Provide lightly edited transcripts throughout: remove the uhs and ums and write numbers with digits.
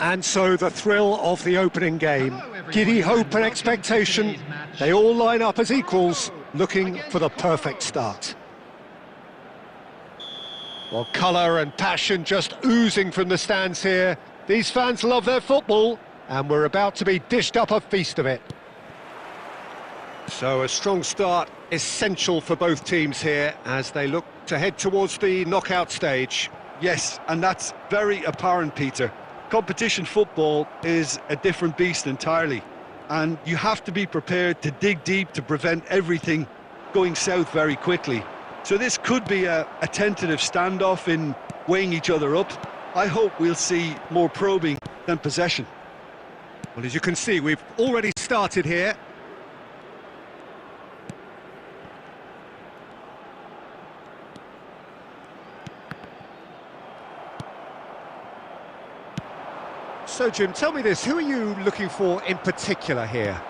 And so the thrill of the opening game. Giddy hope and expectation. They all line up as equals, looking for the perfect start. Well, colour and passion just oozing from the stands here. These fans love their football, and we're about to be dished up a feast of it. So a strong start, essential for both teams here, as they look to head towards the knockout stage. Yes, and that's very apparent, Peter. Competition football is a different beast entirely, and you have to be prepared to dig deep to prevent everything going south very quickly. So this could be a tentative standoff in weighing each other up. I hope we'll see more probing than possession. Well, as you can see, we've already started here. So, Jim, tell me this, who are you looking for in particular here?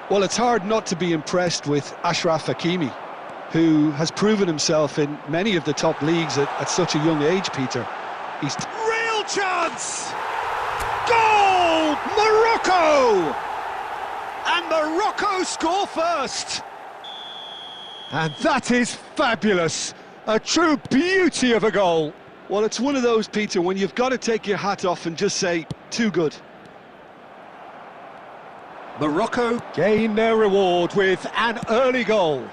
Well, it's hard not to be impressed with Achraf Hakimi, who has proven himself in many of the top leagues at such a young age, Peter. He's real chance! Goal! Morocco! And Morocco score first! And that is fabulous! A true beauty of a goal! Well, it's one of those, Peter, when you've got to take your hat off and just say, too good. Morocco gain their reward with an early goal.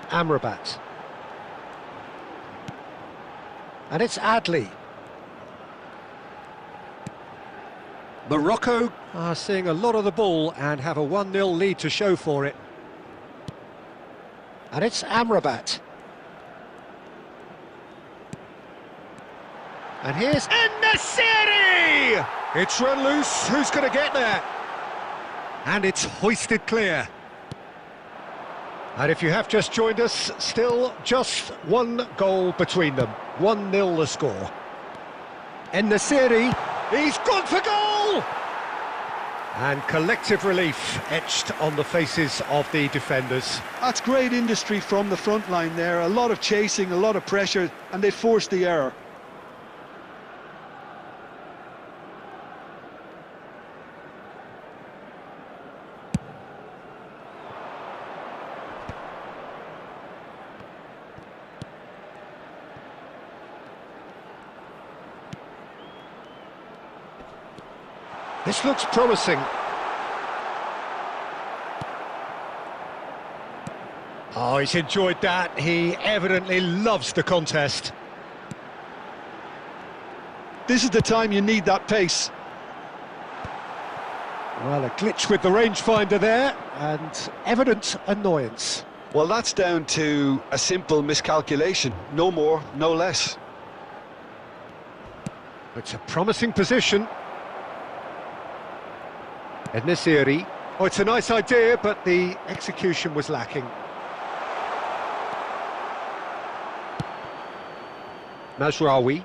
Amrabat. And it's Adli. Morocco are seeing a lot of the ball and have a 1-0 lead to show for it. And it's Amrabat. And here's En-Nesyri! It's run loose, who's going to get there? And it's hoisted clear. And if you have just joined us, still just one goal between them. 1-0 the score. En-Nesyri, he's gone for goal! And collective relief etched on the faces of the defenders. That's great industry from the front line there. A lot of chasing, a lot of pressure, and they forced the error. This looks promising. Oh, he's enjoyed that. He evidently loves the contest. This is the time you need that pace. Well, a glitch with the rangefinder there, and evident annoyance. Well, that's down to a simple miscalculation. No more, no less. It's a promising position. En-Nesyri. Oh, it's a nice idea, but the execution was lacking. Mazraoui.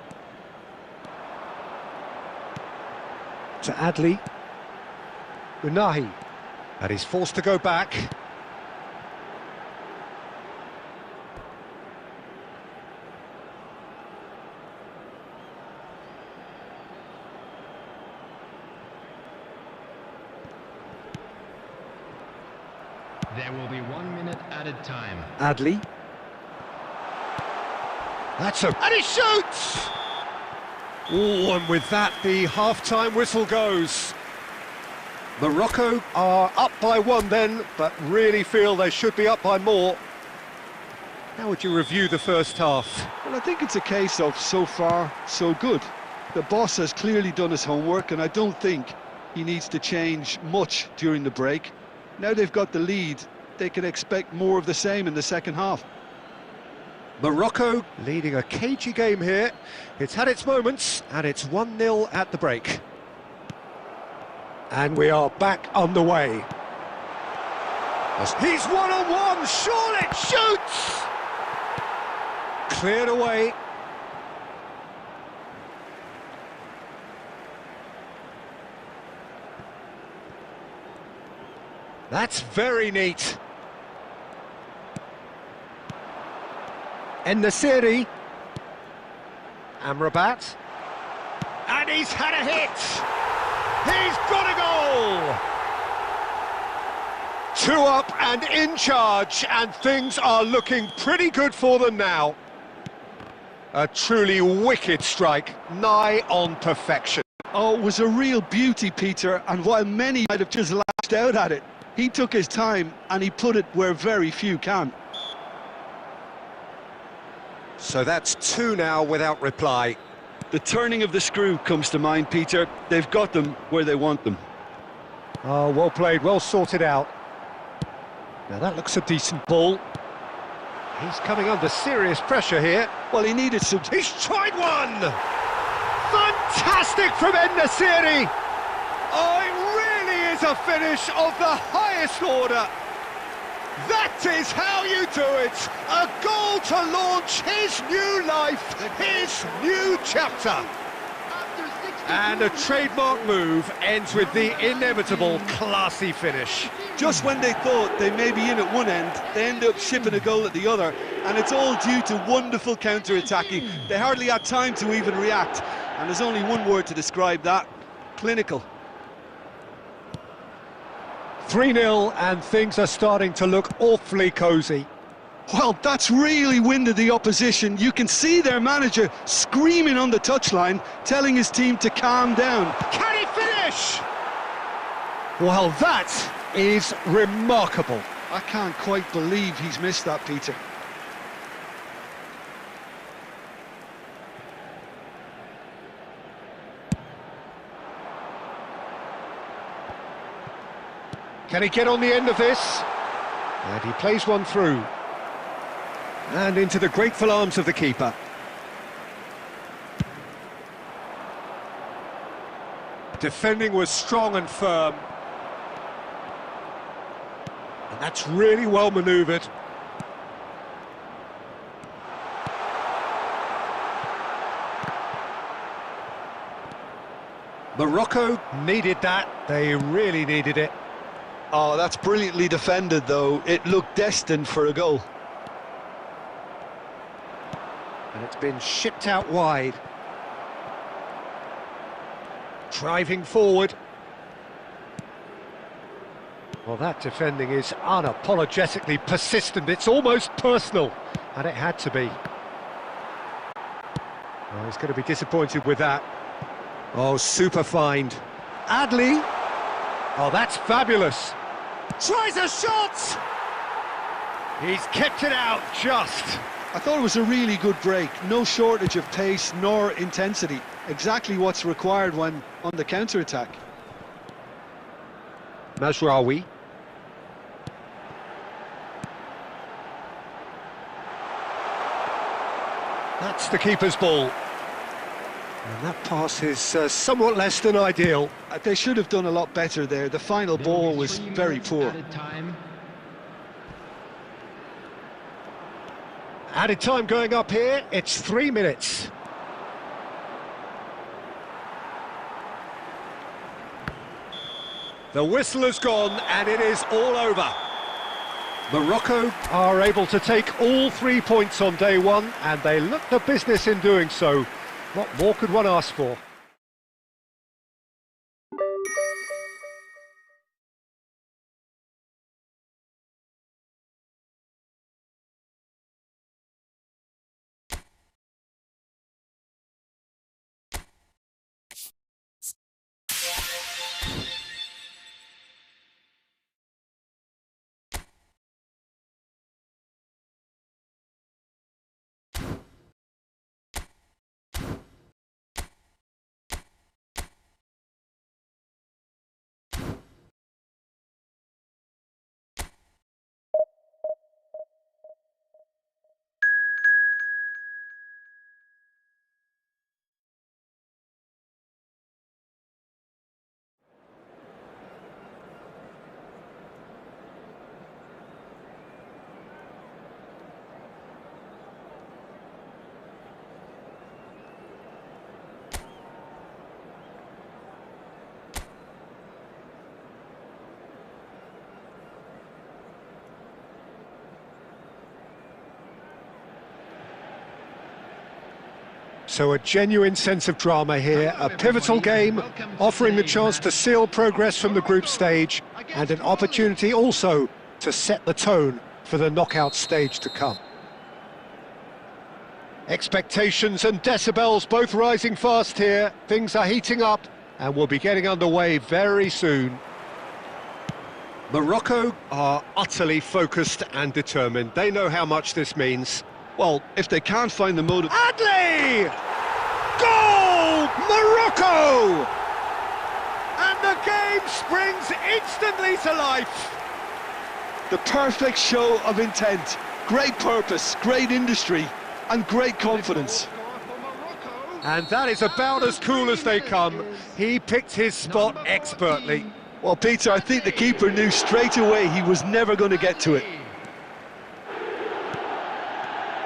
To Adli. Unahi. And he's forced to go back. There will be 1 minute added time. Adli. And he shoots! Oh, and with that, the half-time whistle goes. Morocco are up by 1 then, but really feel they should be up by more. How would you review the first half? Well, I think it's a case of so far, so good. The boss has clearly done his homework, and I don't think he needs to change much during the break. Now they've got the lead, they can expect more of the same in the second half. Morocco leading a cagey game here. It's had its moments, and it's 1-0 at the break. And we are back underway. He's one-on-one, surely shoots! Cleared away. That's very neat. En-Nesyri, Amrabat. And he's had a hit! He's got a goal! 2 up and in charge, and things are looking pretty good for them now. A truly wicked strike, nigh on perfection. Oh, it was a real beauty, Peter, and while many might have just lashed out at it, he took his time and he put it where very few can. So that's 2 now without reply. The turning of the screw comes to mind, Peter. They've got them where they want them. Oh, well played, well sorted out. Now that looks a decent ball. He's coming under serious pressure here. Well, he needed some... He's tried one! Fantastic from En-Nesyri! Oh, it really is a finish of the highest order. That is how you do it! A goal to launch his new life, his new chapter. And a trademark move ends with the inevitable classy finish. Just when they thought they may be in at one end, they end up shipping a goal at the other, and it's all due to wonderful counter-attacking. They hardly had time to even react, and there's only one word to describe that: clinical. 3-0, and things are starting to look awfully cosy. Well, that's really winded the opposition. You can see their manager screaming on the touchline, telling his team to calm down. Can he finish? Well, that is remarkable. I can't quite believe he's missed that, Peter. Can he get on the end of this? And he plays one through. And into the grateful arms of the keeper. Defending was strong and firm. And that's really well manoeuvred. Morocco needed that. They really needed it. Oh, that's brilliantly defended, though. It looked destined for a goal. And it's been shipped out wide. Driving forward. Well, that defending is unapologetically persistent. It's almost personal, and it had to be. Oh, he's going to be disappointed with that. Oh, super find. Adley. Oh, that's fabulous. Tries a shot! He's kept it out just. I thought it was a really good break. No shortage of pace nor intensity. Exactly what's required when on the counter-attack. Mazraoui. That's the keeper's ball. And that pass is somewhat less than ideal. They should have done a lot better there. The final ball was very poor. Added time going up here, it's 3 minutes. The whistle has gone and it is all over. Morocco are able to take all 3 points on day one, and they look the business in doing so. What more could one ask for? So a genuine sense of drama here, a pivotal game, offering the chance to seal progress from the group stage, and an opportunity also to set the tone for the knockout stage to come. Expectations and decibels both rising fast here. Things are heating up and we'll be getting underway very soon. Morocco are utterly focused and determined. They know how much this means. Well, if they can't find the motive... Adli! Goal! Morocco! And the game springs instantly to life. The perfect show of intent. Great purpose, great industry, and great confidence. And that is about as cool as they come. He picked his spot expertly. Well, Peter, I think the keeper knew straight away he was never going to get to it.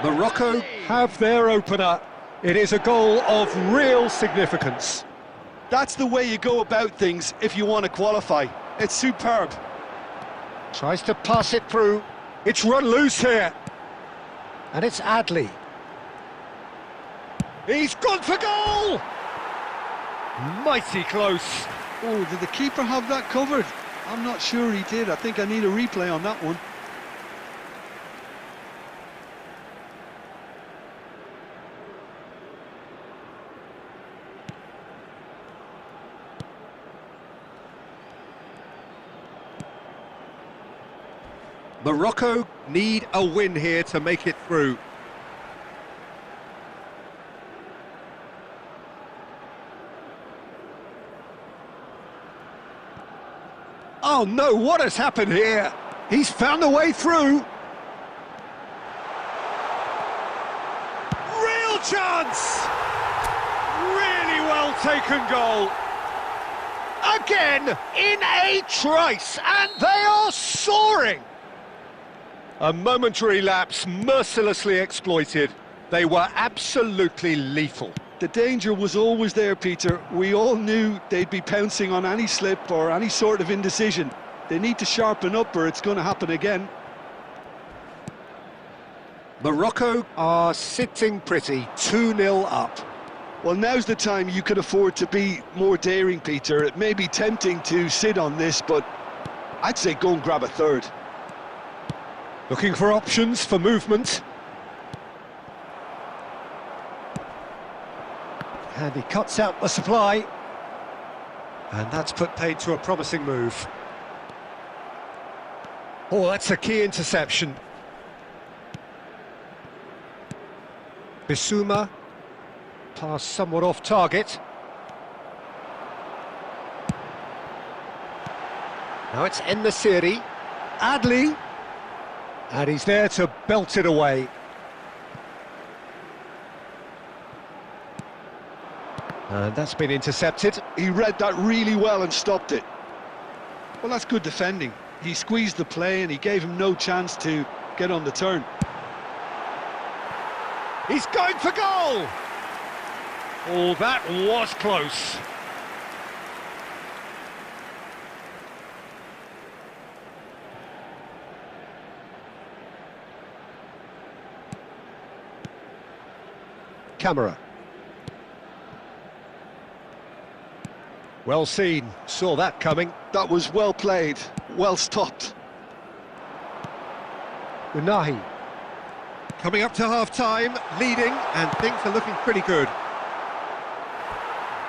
Morocco have their opener. It is a goal of real significance. That's the way you go about things if you want to qualify. It's superb. Tries to pass it through. It's run loose here. And it's Adli. He's gone for goal! Mighty close. Oh, did the keeper have that covered? I'm not sure he did. I think I need a replay on that one. Morocco need a win here to make it through. Oh no, what has happened here? He's found a way through. Real chance! Really well taken goal. Again, in a trice, and they are soaring. A momentary lapse mercilessly exploited. They were absolutely lethal. The danger was always there, Peter. We all knew they'd be pouncing on any slip or any sort of indecision. They need to sharpen up or it's going to happen again. Morocco are sitting pretty, 2-0 up. Well, now's the time you could afford to be more daring, Peter. It may be tempting to sit on this, but I'd say go and grab a third. Looking for options for movement. And he cuts out the supply. And that's put paid to a promising move. Oh, that's a key interception. Bissouma. Pass somewhat off target. Now it's En-Nesyri. Adli. And he's there to belt it away. And that's been intercepted. He read that really well and stopped it. Well, that's good defending. He squeezed the play and he gave him no chance to get on the turn. He's going for goal! Oh, that was close. Camera. Well seen, saw that coming. That was well played, well stopped. Unahi. Coming up to half-time, leading, and things are looking pretty good.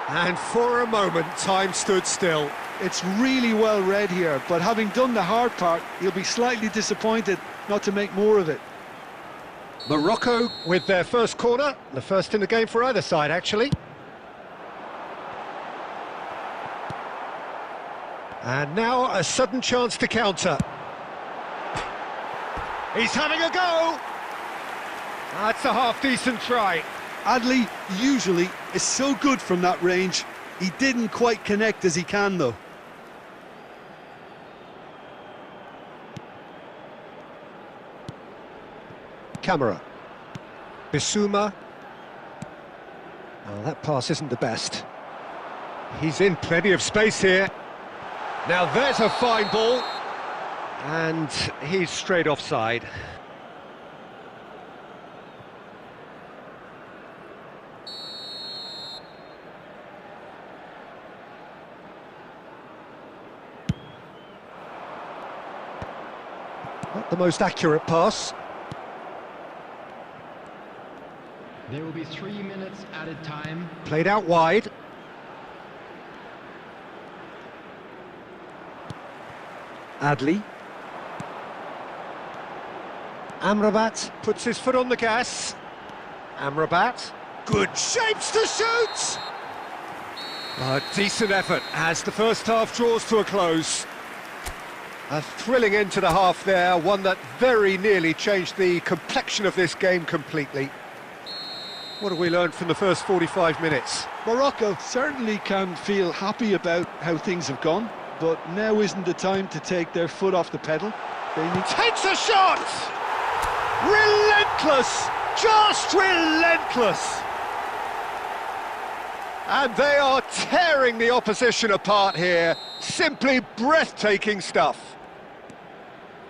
And for a moment, time stood still. It's really well read here, but having done the hard part, he'll be slightly disappointed not to make more of it. Morocco with their first corner, the first in the game for either side, actually. And now a sudden chance to counter. He's having a go! That's a half-decent try. Adli usually is so good from that range. He didn't quite connect as he can, though. Camera. Bissouma. Oh, that pass isn't the best. He's in plenty of space here. Now there's a fine ball. And he's straight offside. Not the most accurate pass. There will be 3 minutes added time. Played out wide. Adli. Amrabat puts his foot on the gas. Amrabat. Good shapes to shoot! A decent effort as the first half draws to a close. A thrilling end to the half there, one that very nearly changed the complexion of this game completely. What have we learned from the first 45 minutes? Morocco certainly can feel happy about how things have gone, but now isn't the time to take their foot off the pedal. They need Takes a shot! Relentless! Just relentless! And they are tearing the opposition apart here. Simply breathtaking stuff.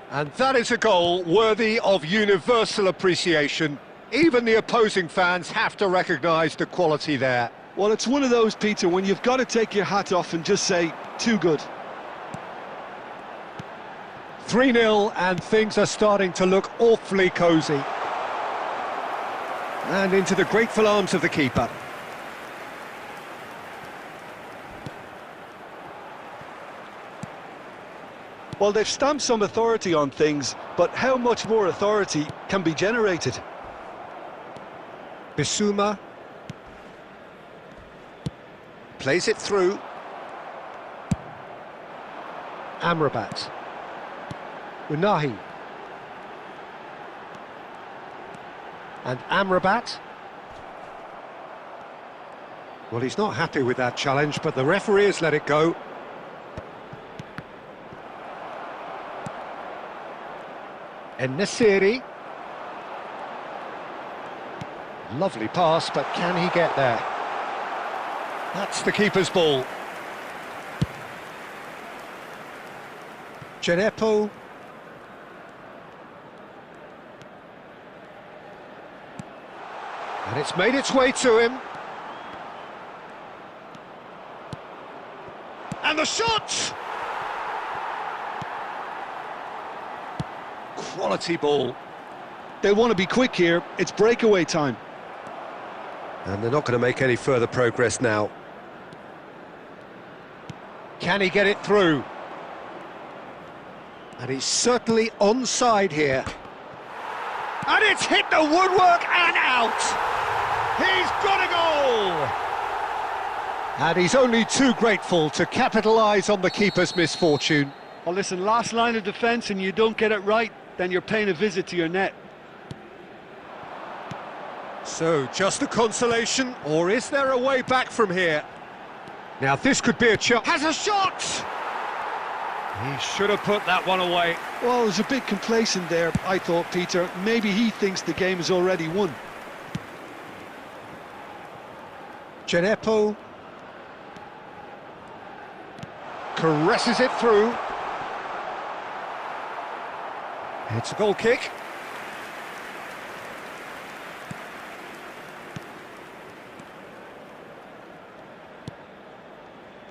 And that is a goal worthy of universal appreciation. Even the opposing fans have to recognise the quality there. Well, it's one of those, Peter, when you've got to take your hat off and just say, too good. 3-0 and things are starting to look awfully cosy. And into the grateful arms of the keeper. Well, they've stamped some authority on things, but how much more authority can be generated? Bissouma plays it through. Amrabat. Unahi. And Amrabat. Well, he's not happy with that challenge, but the referee has let it go. En-Nesyri. Lovely pass, but can he get there? That's the keeper's ball. Djenepo. And it's made its way to him. And the shot! Quality ball. They want to be quick here, it's breakaway time. And they're not going to make any further progress now. Can he get it through? And he's certainly onside here. And it's hit the woodwork and out! He's got a goal! And he's only too grateful to capitalise on the keeper's misfortune. Well, listen, last line of defence and you don't get it right, then you're paying a visit to your net. So, just a consolation, or is there a way back from here? Now this could be a chance. Has a shot! He should have put that one away. Well, it was a bit complacent there, I thought, Peter. Maybe he thinks the game is already won. Djenepo caresses it through. It's a goal kick.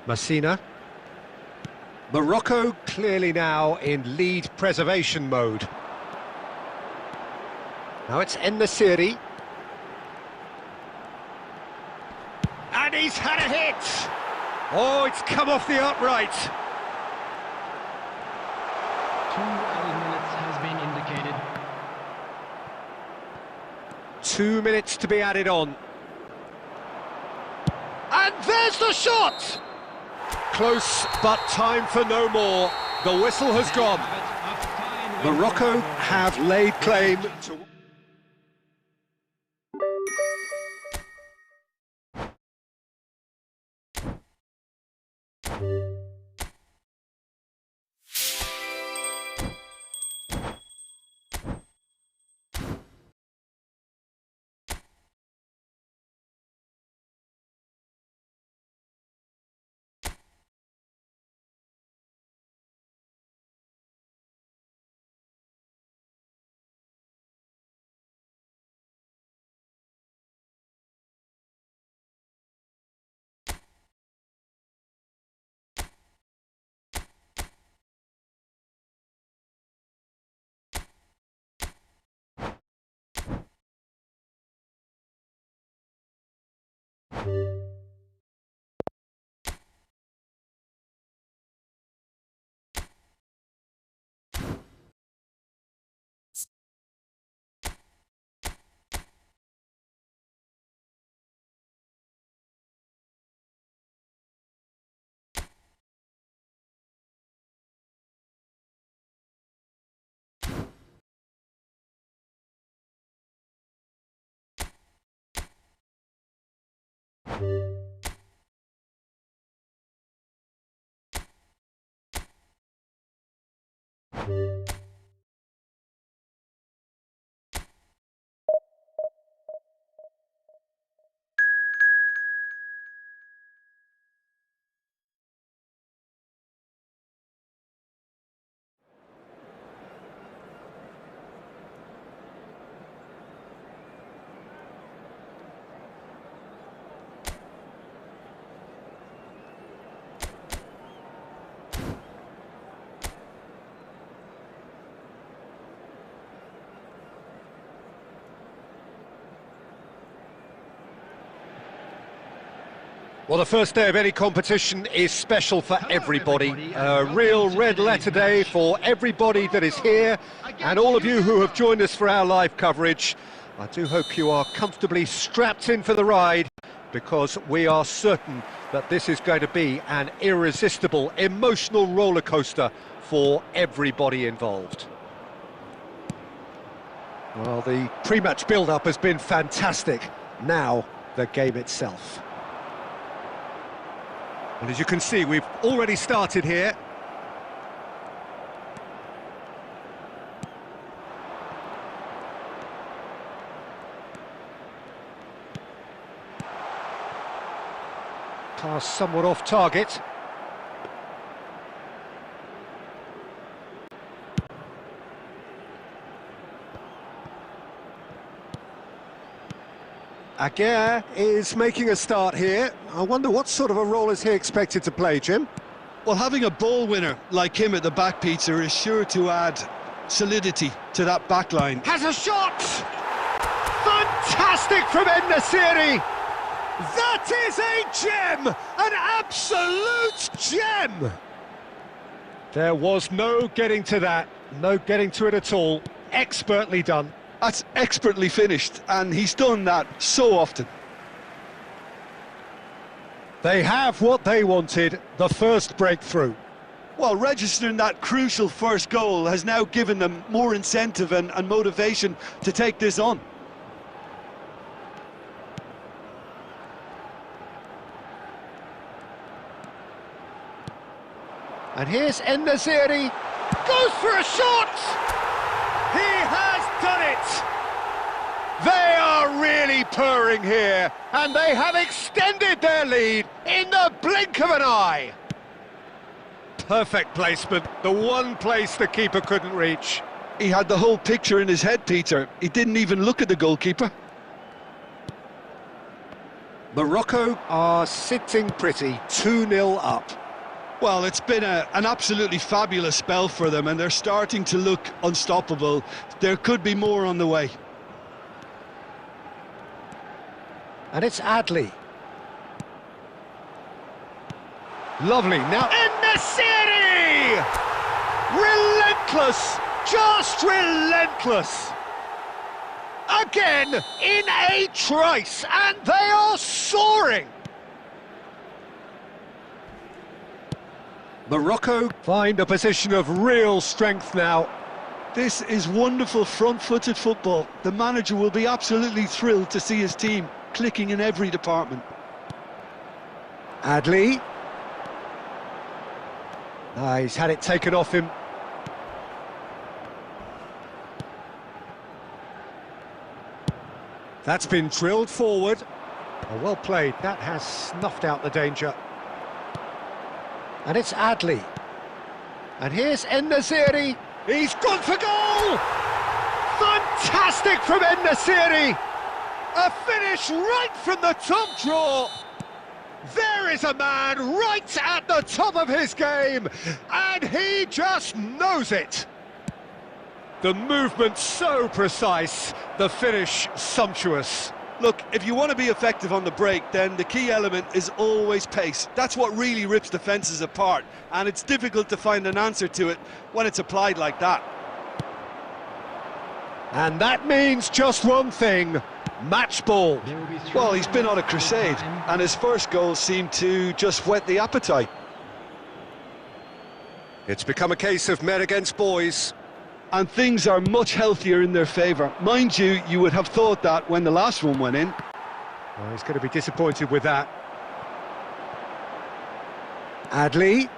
Messina. Morocco clearly now in lead preservation mode. Now it's En-Nesyri. And he's had a hit! Oh, it's come off the upright. 2 added minutes has been indicated. 2 minutes to be added on. And there's the shot! Close, but time for no more. The whistle has gone. Morocco have laid claim to... Well, the first day of any competition is special for everybody. A real red letter day for everybody that is here, and all of you who have joined us for our live coverage. I do hope you are comfortably strapped in for the ride, because we are certain that this is going to be an irresistible, emotional roller coaster for everybody involved. Well, the pre-match build-up has been fantastic. Now, the game itself. And as you can see, we've already started here. Pass somewhat off target. Aguirre is making a start here. I wonder what sort of a role is he expected to play, Jim? Well, having a ball winner like him at the back, Peter, is sure to add solidity to that back line. Has a shot! Fantastic from En-Nesyri! That is a gem! An absolute gem! There was no getting to that, no getting to it at all. Expertly done. That's expertly finished, and he's done that so often. They have what they wanted, the first breakthrough. Well, registering that crucial first goal has now given them more incentive and motivation to take this on. And here's En-Nesyri, goes for a shot! He has done it! They are really purring here, and they have extended their lead in the blink of an eye. Perfect placement, the one place the keeper couldn't reach. He had the whole picture in his head, Peter. He didn't even look at the goalkeeper. Morocco are sitting pretty, 2-0 up. Well, it's been an absolutely fabulous spell for them, and they're starting to look unstoppable. There could be more on the way. And it's Adli. Lovely, now En-Nesyri! Relentless, just relentless. Again, in a trice, and they are soaring. Morocco find a position of real strength now. This is wonderful front-footed football. The manager will be absolutely thrilled to see his team clicking in every department. Adli. He's had it taken off him. That's been drilled forward. Oh, well played. That has snuffed out the danger. And it's Adli. And here's En-Nesyri. He's gone for goal! Fantastic from En-Nesyri! A finish right from the top draw. There is a man right at the top of his game, and he just knows it. The movement so precise, the finish sumptuous. Look, if you want to be effective on the break, then the key element is always pace. That's what really rips defences apart, and it's difficult to find an answer to it when it's applied like that. And that means just one thing, match ball. Well, he's been on a crusade, and his first goal seemed to just whet the appetite. It's become a case of men against boys. And things are much healthier in their favour. Mind you, you would have thought that when the last one went in. Well, he's going to be disappointed with that. Adley.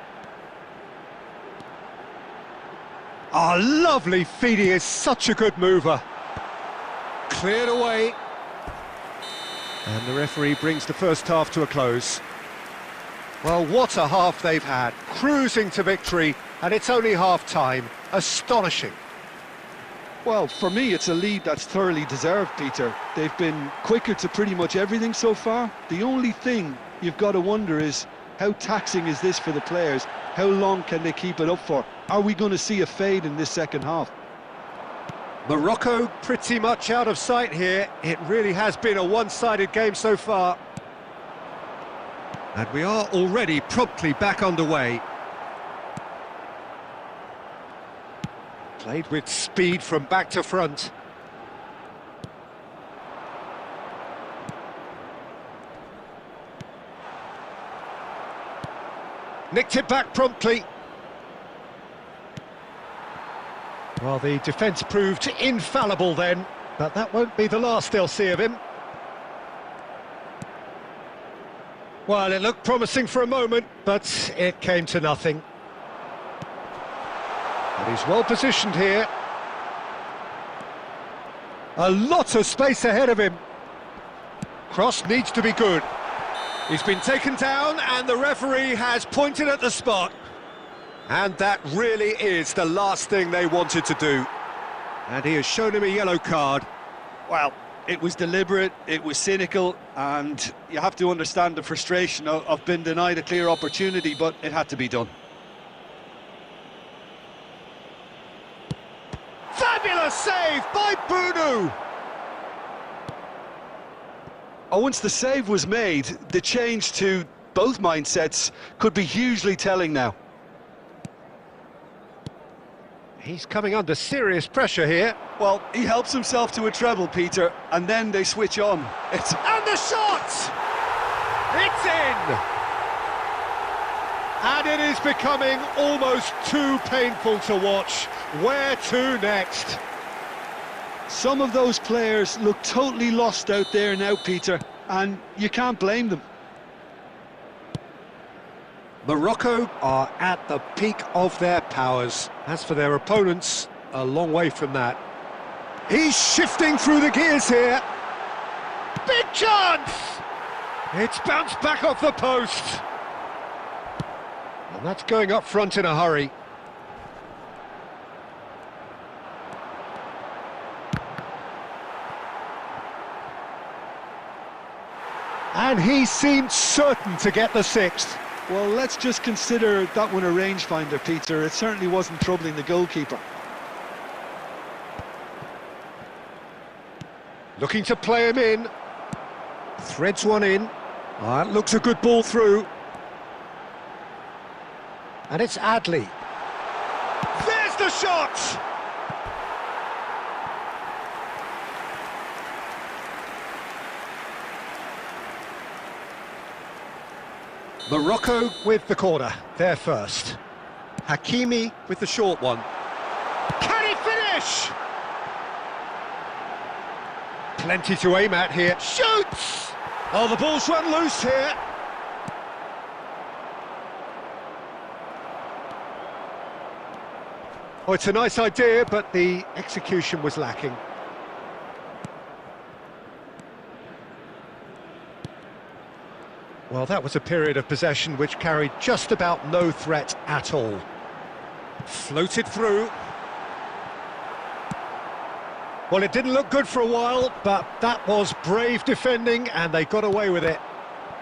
Oh, lovely feed, he is such a good mover. Cleared away. And the referee brings the first half to a close. Well, what a half they've had. Cruising to victory, and it's only half-time. Astonishing. Well, for me, it's a lead that's thoroughly deserved, Peter. They've been quicker to pretty much everything so far. The only thing you've got to wonder is, how taxing is this for the players? How long can they keep it up for? Are we going to see a fade in this second half? Morocco pretty much out of sight here. It really has been a one-sided game so far. And we are already promptly back underway. Played with speed from back to front. Nicked it back promptly. Well, the defence proved infallible then, but that won't be the last they'll see of him. Well, it looked promising for a moment, but it came to nothing. But he's well positioned here. A lot of space ahead of him. Cross needs to be good. He's been taken down and the referee has pointed at the spot. And that really is the last thing they wanted to do. And he has shown him a yellow card. Well, it was deliberate, it was cynical, and you have to understand the frustration of being denied a clear opportunity, but it had to be done. Fabulous save by Bunu! Oh, once the save was made, the change to both mindsets could be hugely telling now. He's coming under serious pressure here. Well, he helps himself to a treble, Peter, and then they switch on. And the shot! It's in! And it is becoming almost too painful to watch. Where to next? Some of those players look totally lost out there now, Peter, and you can't blame them. Morocco are at the peak of their powers. As for their opponents, a long way from that. He's shifting through the gears here. Big chance! It's bounced back off the post. And that's going up front in a hurry. And he seemed certain to get the sixth. Well, let's just consider that one a rangefinder, Peter. It certainly wasn't troubling the goalkeeper. Looking to play him in. Threads one in. That looks a good ball through. And it's Adley. There's the shot! Morocco with the corner, they're first. Hakimi with the short one. Can he finish? Plenty to aim at here. Shoots! Oh, the ball's run loose here. Oh, it's a nice idea, but the execution was lacking. Well, that was a period of possession which carried just about no threat at all. Floated through. Well, it didn't look good for a while, but that was brave defending, and they got away with it.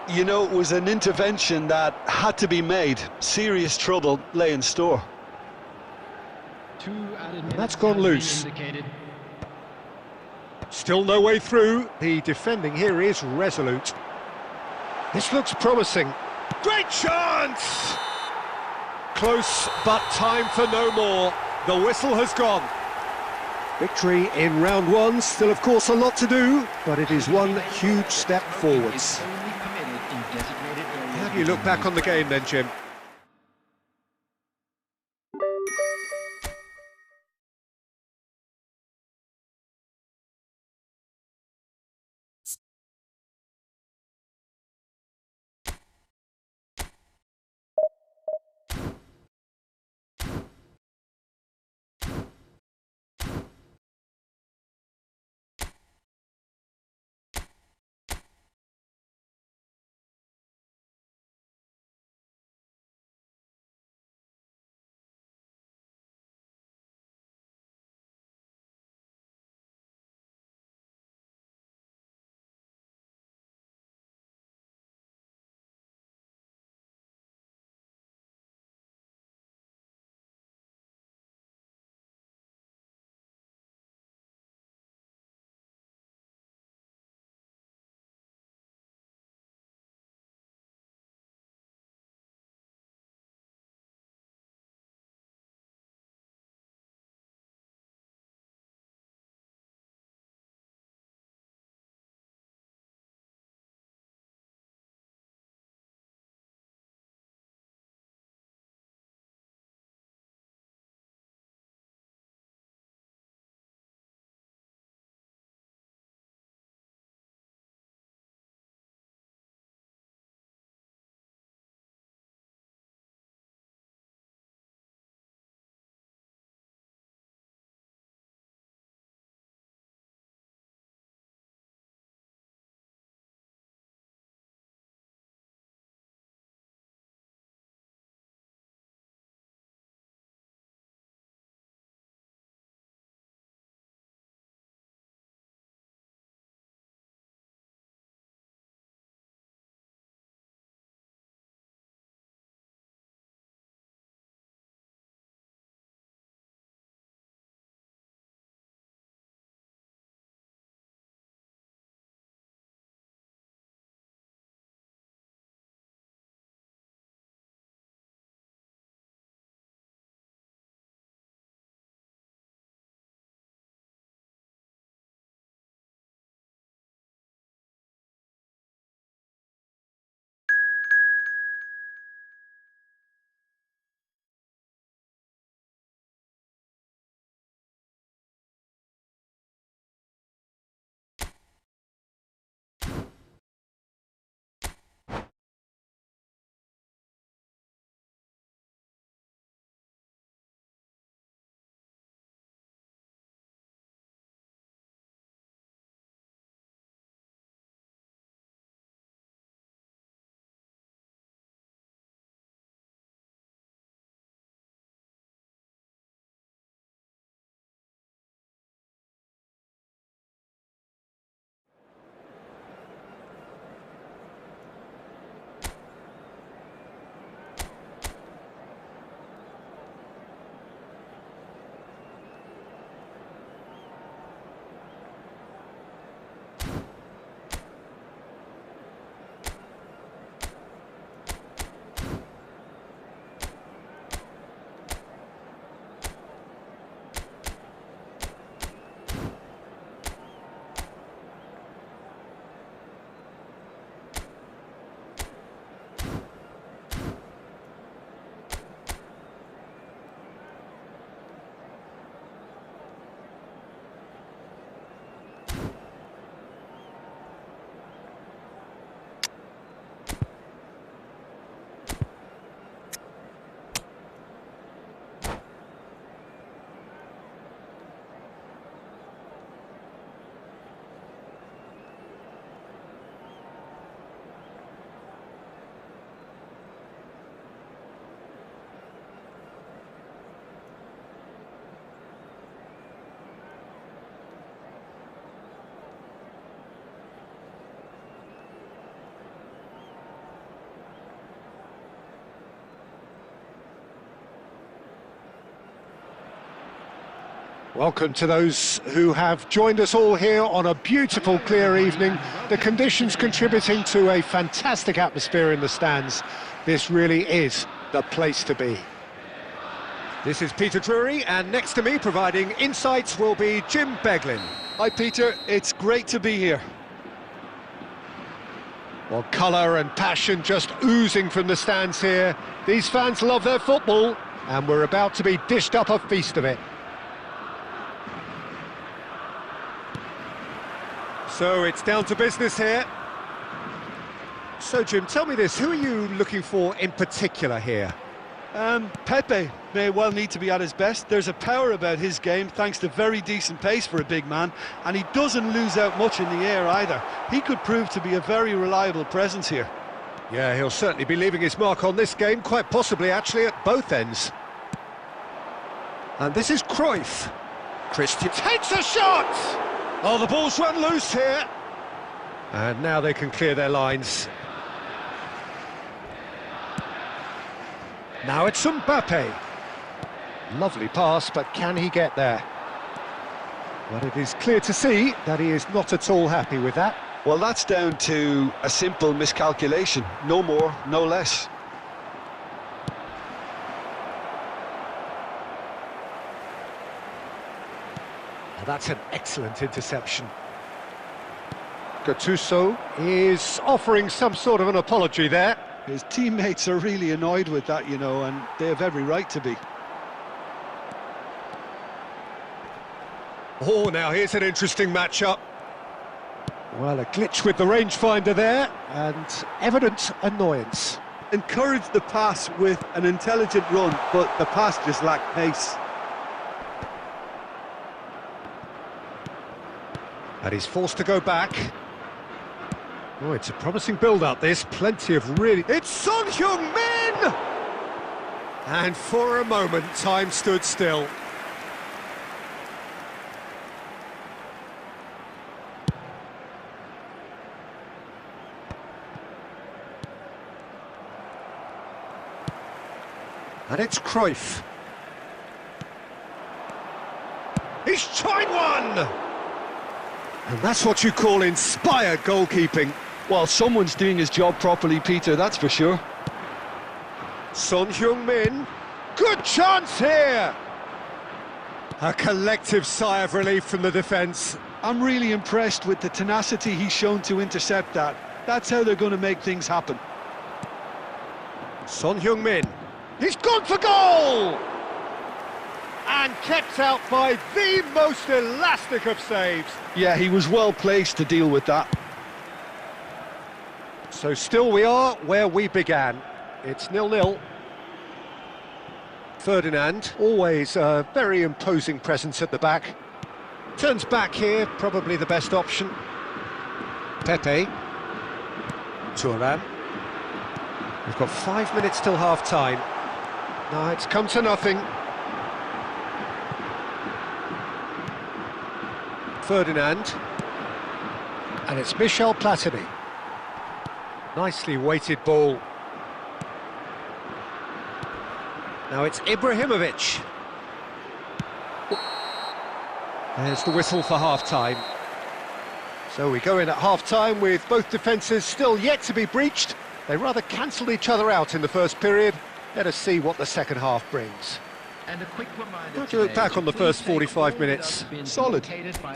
You know, it was an intervention that had to be made. Serious trouble lay in store. Two added minutes That's gone has been loose. indicated. Still no way through. The defending here is resolute. This looks promising. Great chance! Close, but time for no more. The whistle has gone. Victory in round one. Still, of course, a lot to do, but it is one huge step forwards. How do you look back on the game then, Jim? Welcome to those who have joined us all here on a beautiful, clear evening. The conditions contributing to a fantastic atmosphere in the stands. This really is the place to be. This is Peter Drury, and next to me providing insights will be Jim Beglin. Hi Peter, it's great to be here. Well, colour and passion just oozing from the stands here. These fans love their football, and we're about to be dished up a feast of it. So it's down to business here. So Jim, tell me this, who are you looking for in particular here? Pepe may well need to be at his best. There's a power about his game thanks to very decent pace for a big man, and he doesn't lose out much in the air either. He could prove to be a very reliable presence here. Yeah, he'll certainly be leaving his mark on this game, quite possibly actually at both ends. And this is Cruyff. Christian takes a shot! Oh, the ball's run loose here. And now they can clear their lines. Now it's Mbappe. Lovely pass, but can he get there? Well, it is clear to see that he is not at all happy with that. Well, that's down to a simple miscalculation. No more, no less. Well, that's an excellent interception. Gattuso is offering some sort of an apology there. His teammates are really annoyed with that, you know, and they have every right to be. Oh, now here's an interesting matchup. Well, a glitch with the rangefinder there, and evident annoyance. Encouraged the pass with an intelligent run, but the pass just lacked pace. And he's forced to go back. Oh, it's a promising build-up, this. Plenty of really... It's Son Heung-min! And for a moment, time stood still. And it's Cruyff. He's tried one! And that's what you call inspired goalkeeping. Well, someone's doing his job properly, Peter, that's for sure. Son Heung-min, good chance here! A collective sigh of relief from the defence. I'm really impressed with the tenacity he's shown to intercept that. That's how they're going to make things happen. Son Heung-min, he's gone for goal! And kept out by the most elastic of saves. Yeah, he was well placed to deal with that. So still we are where we began. It's 0-0. Ferdinand, always a very imposing presence at the back. Turns back here, probably the best option. Pepe. Thuram. We've got 5 minutes till half-time. No, it's come to nothing. Ferdinand. And it's Michel Platini. Nicely weighted ball. Now it's Ibrahimovic. There's the whistle for half-time. So we go in at half-time with both defences still yet to be breached. They rather cancelled each other out in the first period. Let us see what the second half brings. And a quick reminder. How do you look back on the first 45 minutes? Solid,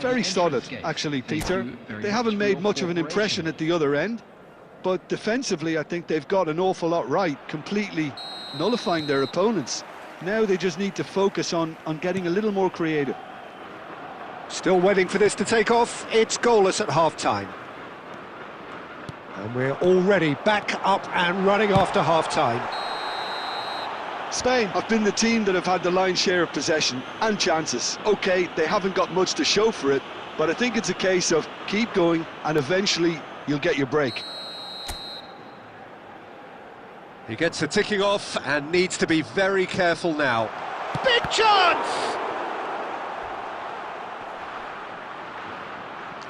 very solid, actually, Peter. They haven't made much of an impression at the other end, but defensively I think they've got an awful lot right, completely nullifying their opponents. Now they just need to focus on getting a little more creative. Still waiting for this to take off. It's goalless at half-time. And we're already back up and running after half-time. Spain have been the team that have had the lion's share of possession and chances. OK, they haven't got much to show for it, but I think it's a case of keep going and eventually you'll get your break. He gets a ticking off and needs to be very careful now. Big chance!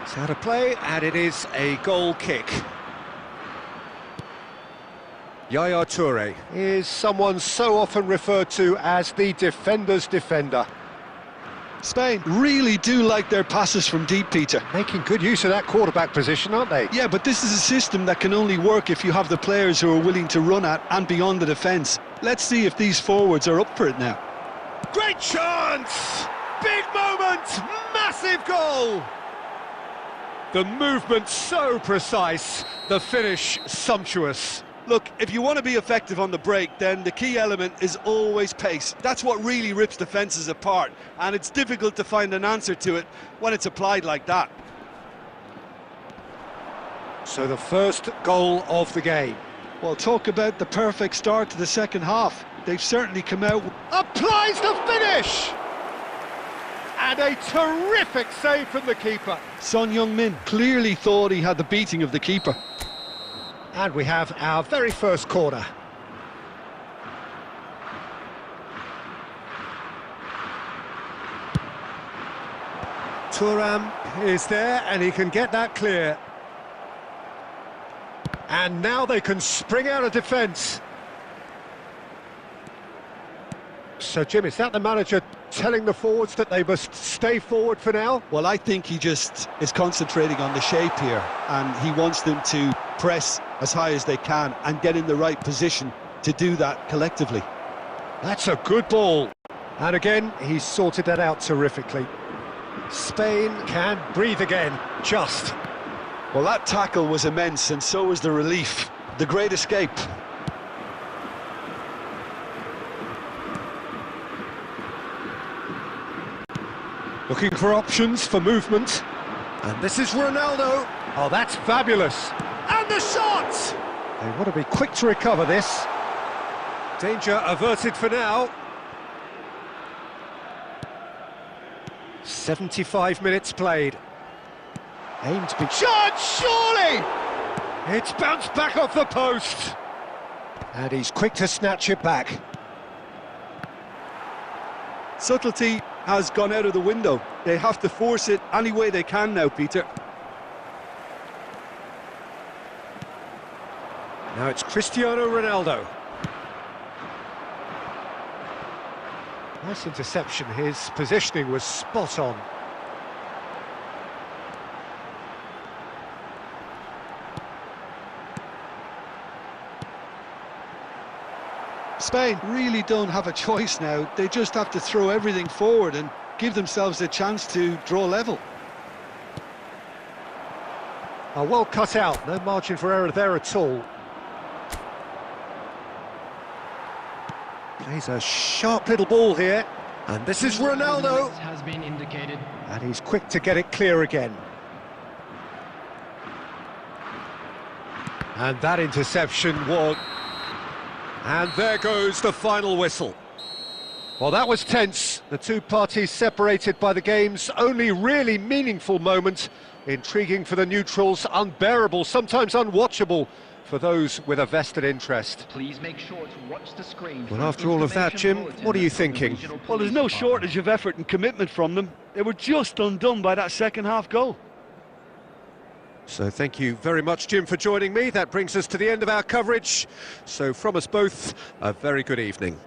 It's out of play, and it is a goal kick. Yaya Toure is someone so often referred to as the defender's defender. Spain really do like their passes from deep, Peter. Making good use of that quarterback position, aren't they? Yeah, but this is a system that can only work if you have the players who are willing to run at and beyond the defence. Let's see if these forwards are up for it now. Great chance! Big moment! Massive goal! The movement so precise, the finish sumptuous. Look, if you want to be effective on the break, then the key element is always pace. That's what really rips defences apart, and it's difficult to find an answer to it when it's applied like that. So the first goal of the game. Well, talk about the perfect start to the second half. They've certainly come out... Applies the finish! And a terrific save from the keeper. Son Heung-min clearly thought he had the beating of the keeper. And we have our very first corner. Thuram is there and he can get that clear. And now they can spring out of defence. So, Jim, is that the manager telling the forwards that they must stay forward for now? Well, I think he just is concentrating on the shape here, and he wants them to press as high as they can and get in the right position to do that collectively. That's a good ball. And again, he's sorted that out terrifically. Spain can breathe again, just. Well, that tackle was immense, and so was the relief. The great escape. Looking for options for movement. And this is Ronaldo. Oh, that's fabulous. And the shot! They want to be quick to recover this. Danger averted for now. 75 minutes played. Aimed to be... Shot, surely! It's bounced back off the post. And he's quick to snatch it back. Subtlety has gone out of the window. They have to force it any way they can now, Peter. Now it's Cristiano Ronaldo. Nice interception. His positioning was spot on. Spain really don't have a choice now. They just have to throw everything forward and give themselves a chance to draw level. Oh, well cut out. No margin for error there at all. Plays a sharp little ball here. And this is Ronaldo. Has been indicated. And he's quick to get it clear again. And that interception was... And there goes the final whistle. Well, that was tense. The two parties separated by the game's only really meaningful moment. Intriguing for the neutrals, unbearable, sometimes unwatchable for those with a vested interest. Please make sure to watch the screen. Well, after all of that, Jim, what are you thinking? Well, there's no shortage of effort and commitment from them. They were just undone by that second half goal. So thank you very much, Jim, for joining me. That brings us to the end of our coverage. So from us both, a very good evening.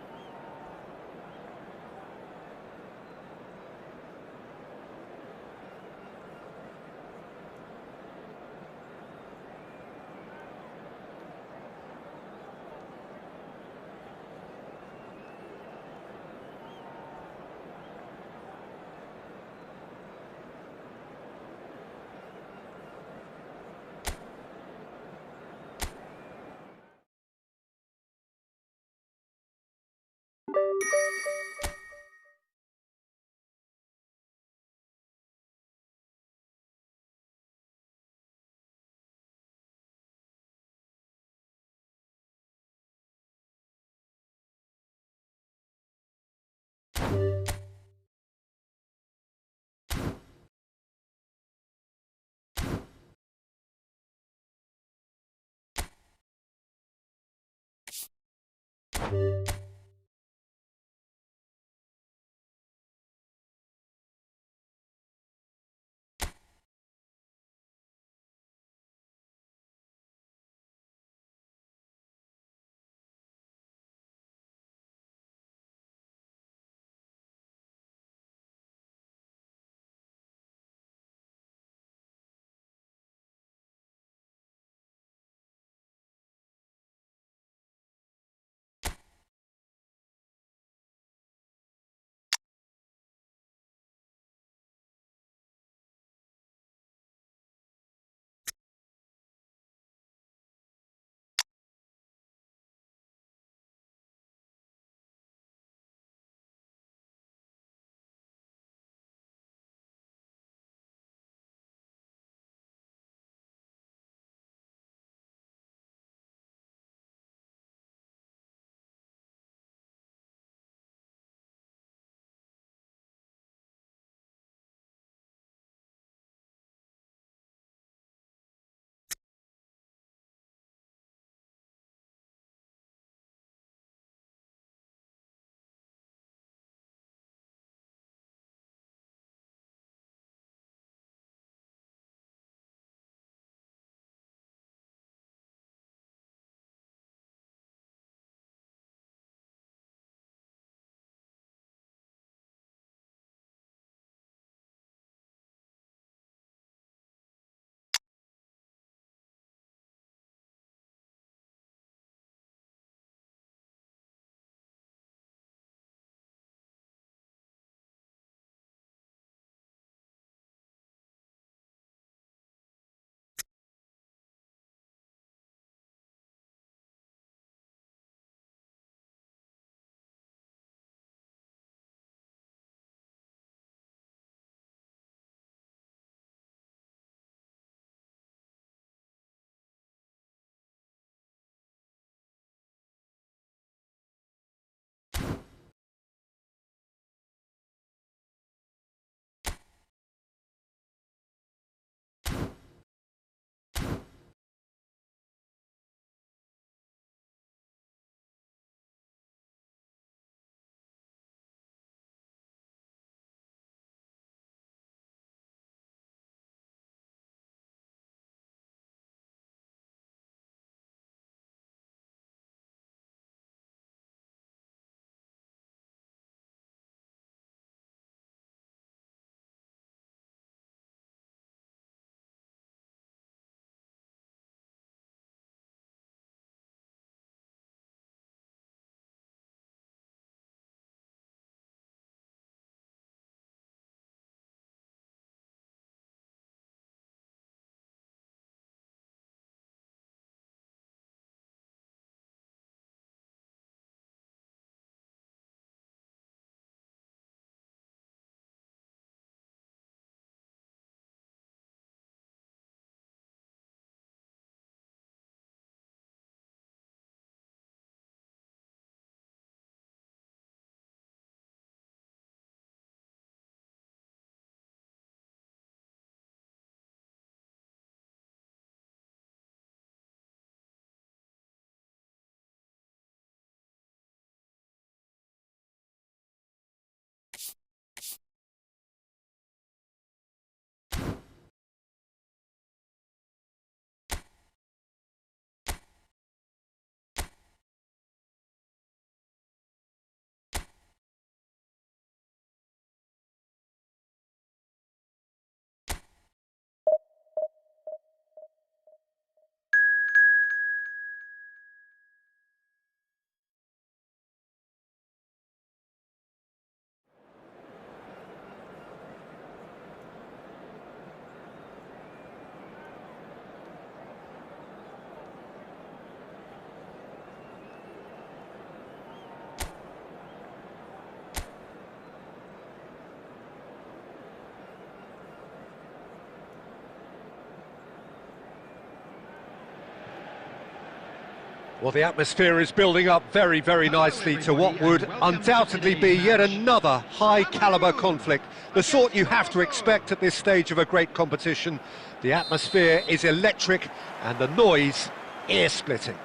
Well, the atmosphere is building up very, very nicely to what would undoubtedly be yet another high-caliber conflict, the sort you have to expect at this stage of a great competition. The atmosphere is electric and the noise ear-splitting.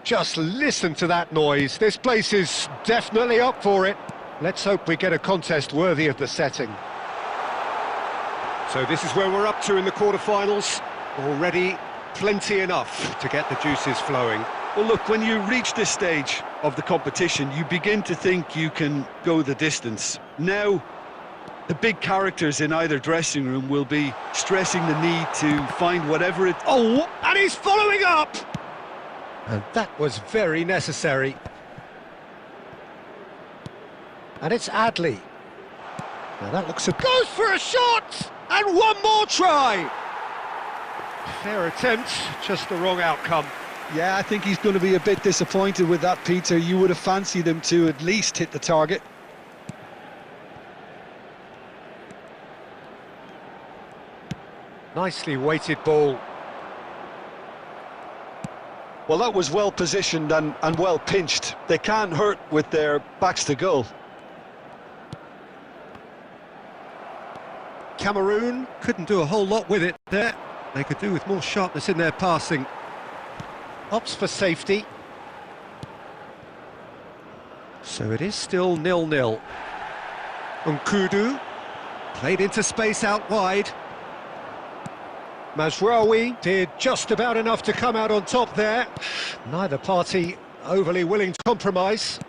Just listen to that noise. This place is definitely up for it. Let's hope we get a contest worthy of the setting. So this is where we're up to in the quarter-finals. Already plenty enough to get the juices flowing. Well, look, when you reach this stage of the competition, you begin to think you can go the distance. Now, the big characters in either dressing room will be stressing the need to find whatever it... Oh, and he's following up! And that was very necessary. And it's Adley. Now that looks a... Goes for a shot! And one more try! Fair attempt, just the wrong outcome. Yeah, I think he's going to be a bit disappointed with that, Peter. You would have fancied him to at least hit the target. Nicely weighted ball. Well, that was well positioned and well pinched. They can't hurt with their backs to goal. Cameroon couldn't do a whole lot with it there. They could do with more sharpness in their passing. Opts for safety. So it is still 0-0. Nkudu played into space out wide. Mazraoui did just about enough to come out on top there. Neither party overly willing to compromise.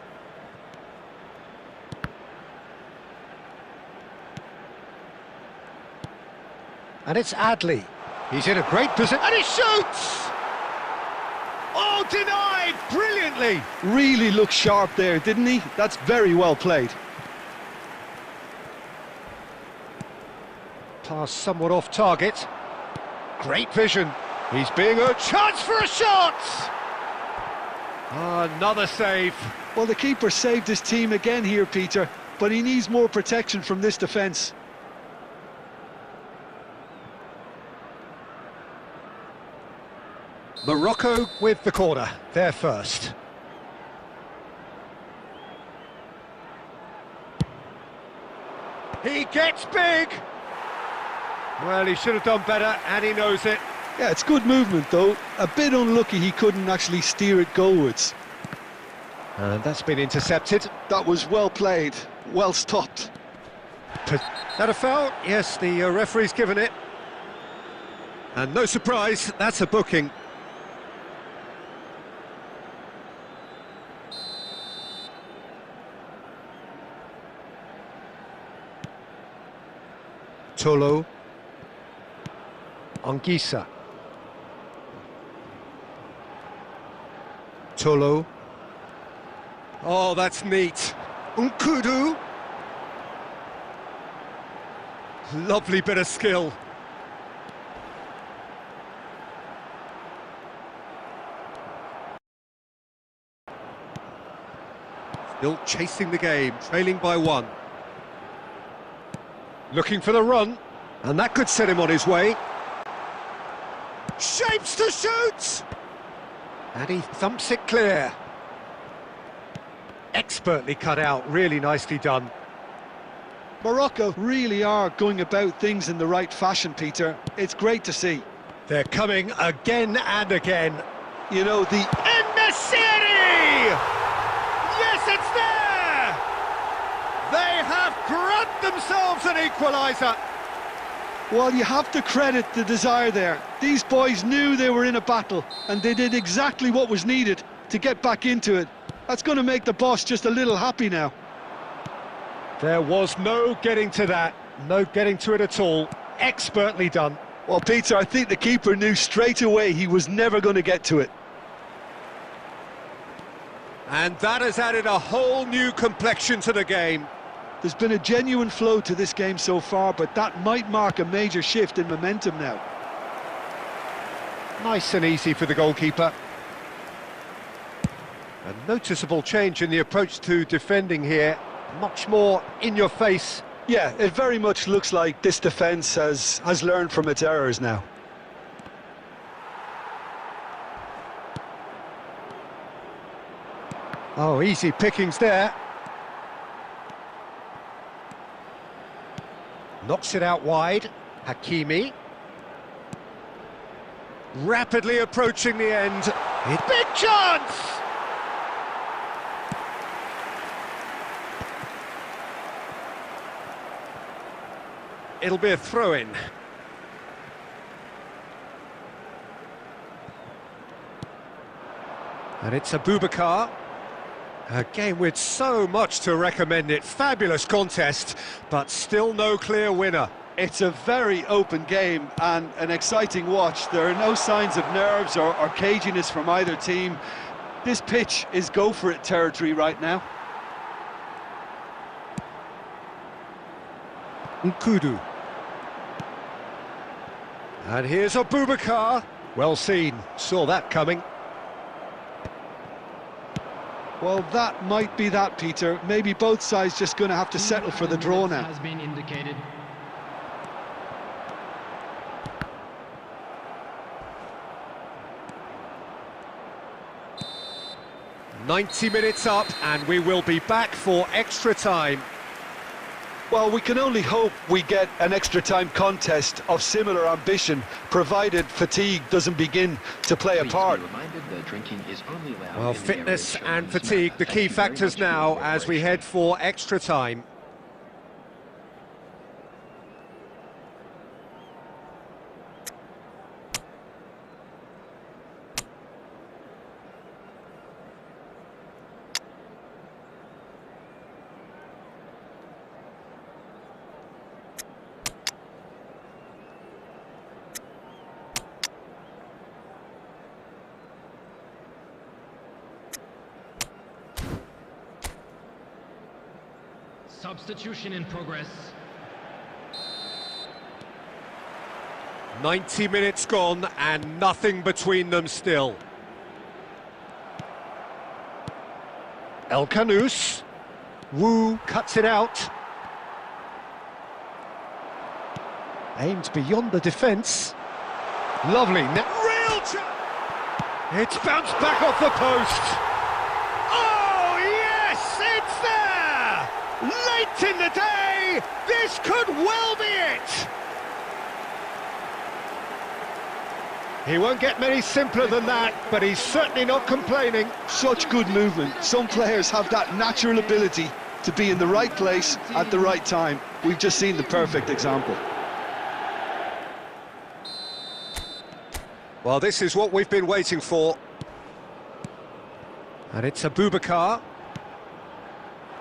And it's Adley. He's in a great position, and he shoots! Oh, denied brilliantly! Really looked sharp there, didn't he? That's very well played. Pass somewhat off target. Great vision. He's being a chance for a shot! Another save. Well, the keeper saved his team again here, Peter, but he needs more protection from this defence. Morocco with the corner, they're first. He gets big! Well, he should have done better, and he knows it. Yeah, it's good movement, though. A bit unlucky he couldn't actually steer it goalwards. And that's been intercepted. That was well played, well stopped. That a foul? Yes, the referee's given it. And no surprise, that's a booking. Tolo. Anguissa. Tolo. Oh, that's neat. Nkudu. Lovely bit of skill. Still chasing the game, trailing by 1. Looking for the run, and that could set him on his way. Shapes to shoot! And he thumps it clear. Expertly cut out, really nicely done. Morocco really are going about things in the right fashion, Peter. It's great to see. They're coming again and again. You know, the... En-Nesyri! Yes, it's there! They have grabbed themselves an equaliser. Well, you have to credit the desire there. These boys knew they were in a battle, and they did exactly what was needed to get back into it. That's going to make the boss just a little happy now. There was no getting to that, no getting to it at all. Expertly done. Well, Peter, I think the keeper knew straight away he was never going to get to it. And that has added a whole new complexion to the game. There's been a genuine flow to this game so far, but that might mark a major shift in momentum now. Nice and easy for the goalkeeper. A noticeable change in the approach to defending here. Much more in your face. Yeah, it very much looks like this defence has learned from its errors now. Oh, easy pickings there. Knocks it out wide. Hakimi. Rapidly approaching the end. Big chance! It'll be a throw-in. And it's Abubakar. A game with so much to recommend it. Fabulous contest, but still no clear winner. It's a very open game and an exciting watch. There are no signs of nerves or caginess from either team. This pitch is go-for-it territory right now. Nkudu. And here's Abubakar. Well seen, saw that coming. Well, that might be that, Peter. Maybe both sides just going to have to settle for the draw now. Has been indicated. "90 minutes up, and we will be back for extra time." Well, we can only hope we get an extra time contest of similar ambition, provided fatigue doesn't begin to play a part. Well, fitness and fatigue, the key factors now as we head for extra time. Substitution in progress. 90 minutes gone and nothing between them still. El Kanous. Wu cuts it out. Aimed beyond the defence. Lovely. Real It's bounced back off the post. Oh, yes, it's there! Late in the day, this could well be it! He won't get many simpler than that, but he's certainly not complaining. Such good movement. Some players have that natural ability to be in the right place at the right time. We've just seen the perfect example. Well, this is what we've been waiting for. And it's Abubakar.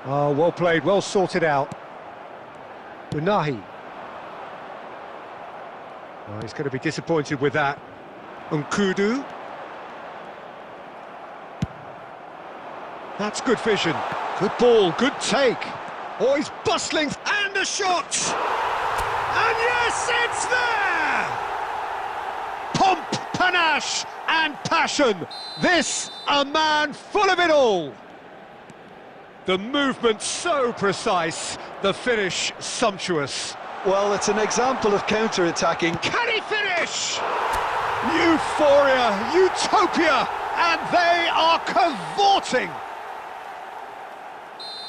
Oh, well played, well sorted out. Unahi. Oh, he's going to be disappointed with that. Nkudu. That's good vision. Good ball, good take. Oh, he's bustling, and a shot! And yes, it's there! Pomp, panache, and passion. This, a man full of it all. The movement so precise, the finish sumptuous. Well, it's an example of counter-attacking. Can he finish? Euphoria, utopia, and they are cavorting.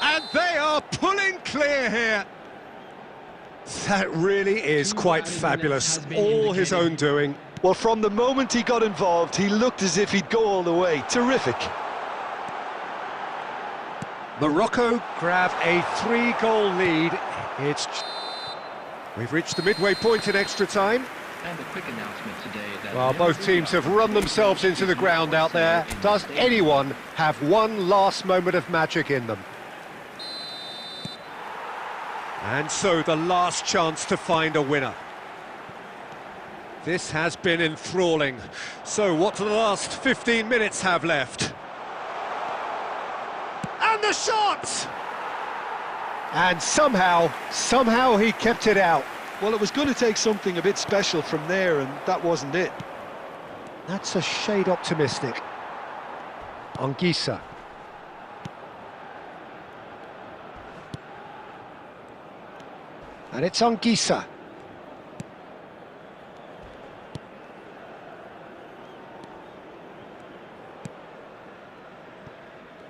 And they are pulling clear here. That really is quite fabulous, all his own doing. Well, from the moment he got involved, he looked as if he'd go all the way. Terrific. Morocco grab a 3-goal lead. We've reached the midway point in extra time. And a quick announcement today that Well, both teams have run themselves into the ground out there. Does anyone have one last moment of magic in them? And so the last chance to find a winner. This has been enthralling. So what do the last 15 minutes have left? And the shot! And somehow he kept it out. Well, it was going to take something a bit special from there, and that wasn't it. That's a shade optimistic. Anguissa. And it's Anguissa.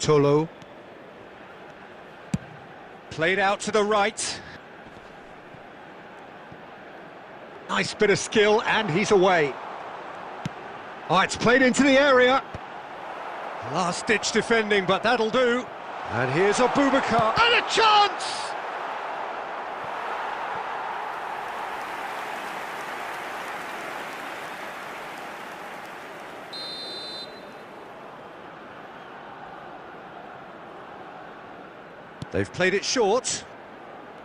Tolo. Played out to the right. Nice bit of skill, and he's away. Oh, it's played into the area. Last-ditch defending, but that'll do. And here's Abubakar. And a chance! They've played it short.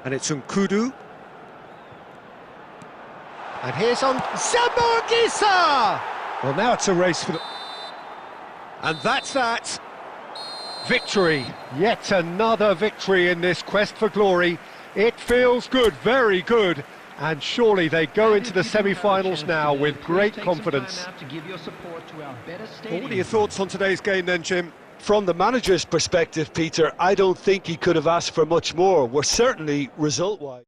And it's Nkudu. And here's on Zabogisa! Well, now it's a race for the... And that's that. Victory. Yet another victory in this quest for glory. It feels good, very good. And surely they go into the semi-finals now with great confidence. Well, what are your thoughts on today's game then, Jim? From the manager's perspective, Peter, I don't think he could have asked for much more. We're certainly result-wise.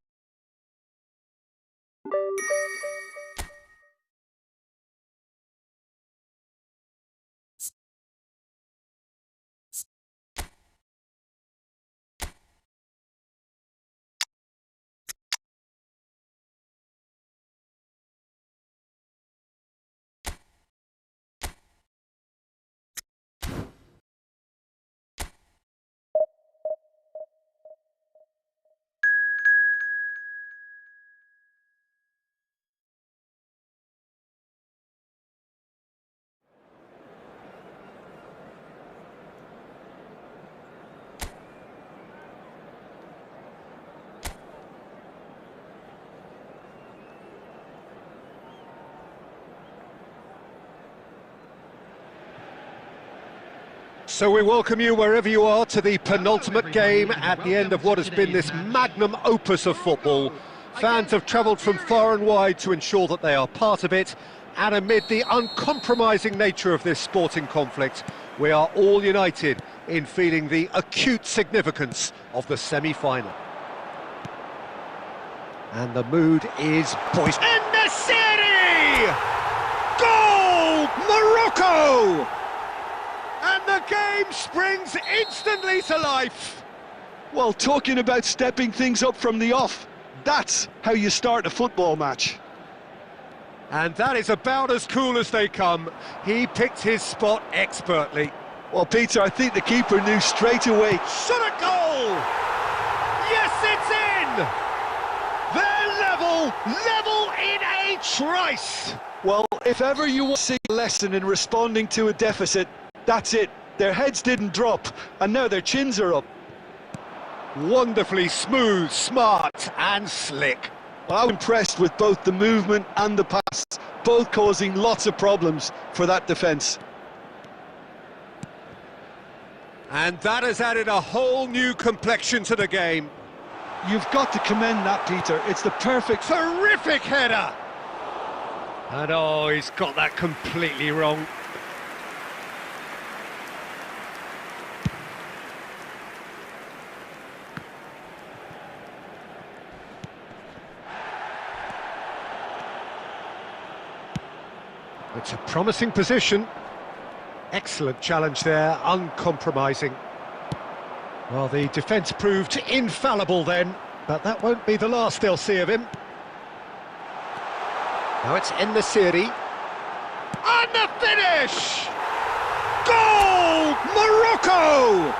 So we welcome you wherever you are to the penultimate game at the end of what has been this magnum opus of football. Fans have travelled from far and wide to ensure that they are part of it, and amid the uncompromising nature of this sporting conflict, we are all united in feeling the acute significance of the semi-final. And the mood is boisterous. En-Nesyri! Goal! Morocco! And the game springs instantly to life. Well, talking about stepping things up from the off, that's how you start a football match. And that is about as cool as they come. He picked his spot expertly. Well, Peter, I think the keeper knew straight away. Shot a goal! Yes, it's in! They're level in a trice! Well, if ever you want to see a lesson in responding to a deficit, that's it. Their heads didn't drop, and now their chins are up. Wonderfully smooth, smart and slick. Well, I'm impressed with both the movement and the pass, both causing lots of problems for that defence. And that has added a whole new complexion to the game. You've got to commend that, Peter. It's the perfect... Terrific header! And oh, he's got that completely wrong. It's a promising position. Excellent challenge there, uncompromising. Well, the defence proved infallible then, but that won't be the last they'll see of him. Now it's En-Nesyri. And the finish! Goal! Morocco!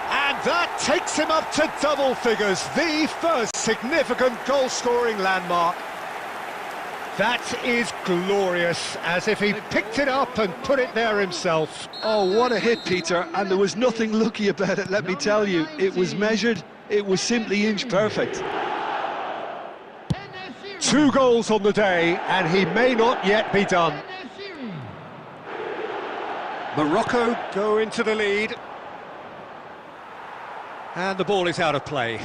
And that takes him up to double figures, the first significant goal-scoring landmark. That is glorious, as if he picked it up and put it there himself. Oh, what a hit, Peter, and there was nothing lucky about it, let me tell you. It was measured, it was simply inch perfect. 2 goals on the day, and he may not yet be done. Morocco go into the lead. And the ball is out of play.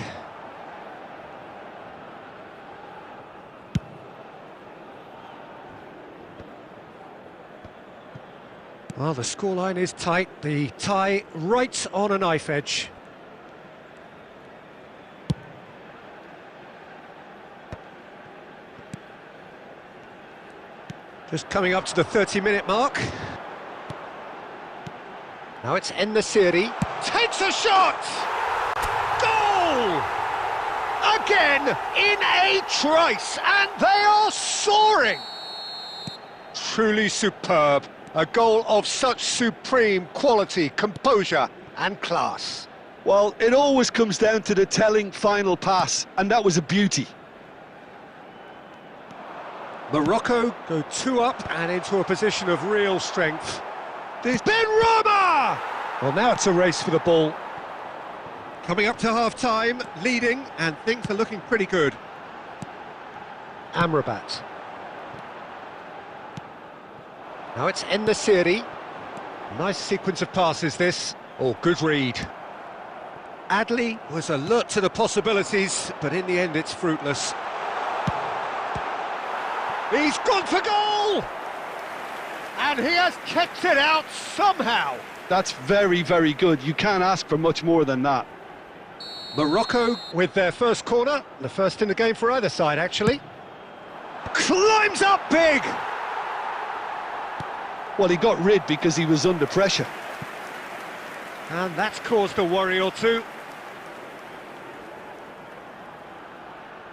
Well, the scoreline is tight, the tie right on a knife edge. Just coming up to the 30-minute mark. Now it's En-Nesyri. Takes a shot! Goal! Again, in a trice, and they are soaring! Truly superb. A goal of such supreme quality, composure and class. Well, it always comes down to the telling final pass, and that was a beauty. Morocco go 2 up and into a position of real strength. This Ben-Rama! Well, now it's a race for the ball. Coming up to half-time, leading, and things are looking pretty good. Amrabat. Now it's En-Nesyri. Nice sequence of passes, this. Oh, good read. Adli was alert to the possibilities, but in the end it's fruitless. He's gone for goal! And he has kept it out somehow. That's very, very good. You can't ask for much more than that. Morocco with their first corner, the first in the game for either side, actually. Climbs up big! Well, he got rid because he was under pressure. And that's caused a worry or two.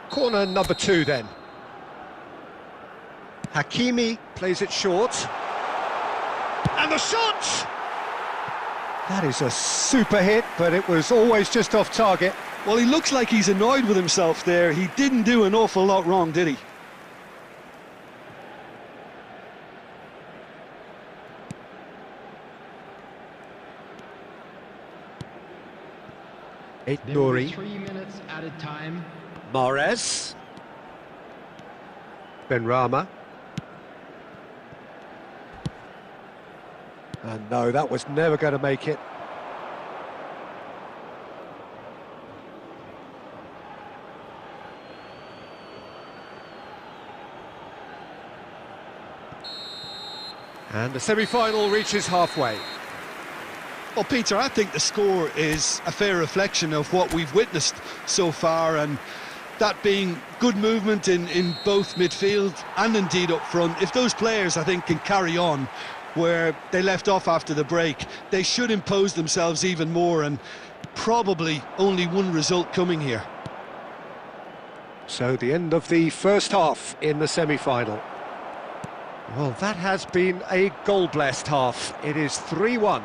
Corner number 2 then. Hakimi plays it short. And the shot! That is a super hit, but it was always just off target. Well, he looks like he's annoyed with himself there. He didn't do an awful lot wrong, did he? There will be Nouri. 3 minutes added time. Mahrez. Ben-Rama. And no, that was never going to make it. And the semi-final reaches halfway. Well, Peter, I think the score is a fair reflection of what we've witnessed so far, and that being good movement in both midfield and indeed up front. If those players, I think, can carry on where they left off after the break, they should impose themselves even more, and probably only one result coming here. So the end of the first half in the semi-final. Well, that has been a goal-blessed half. It is 3-1.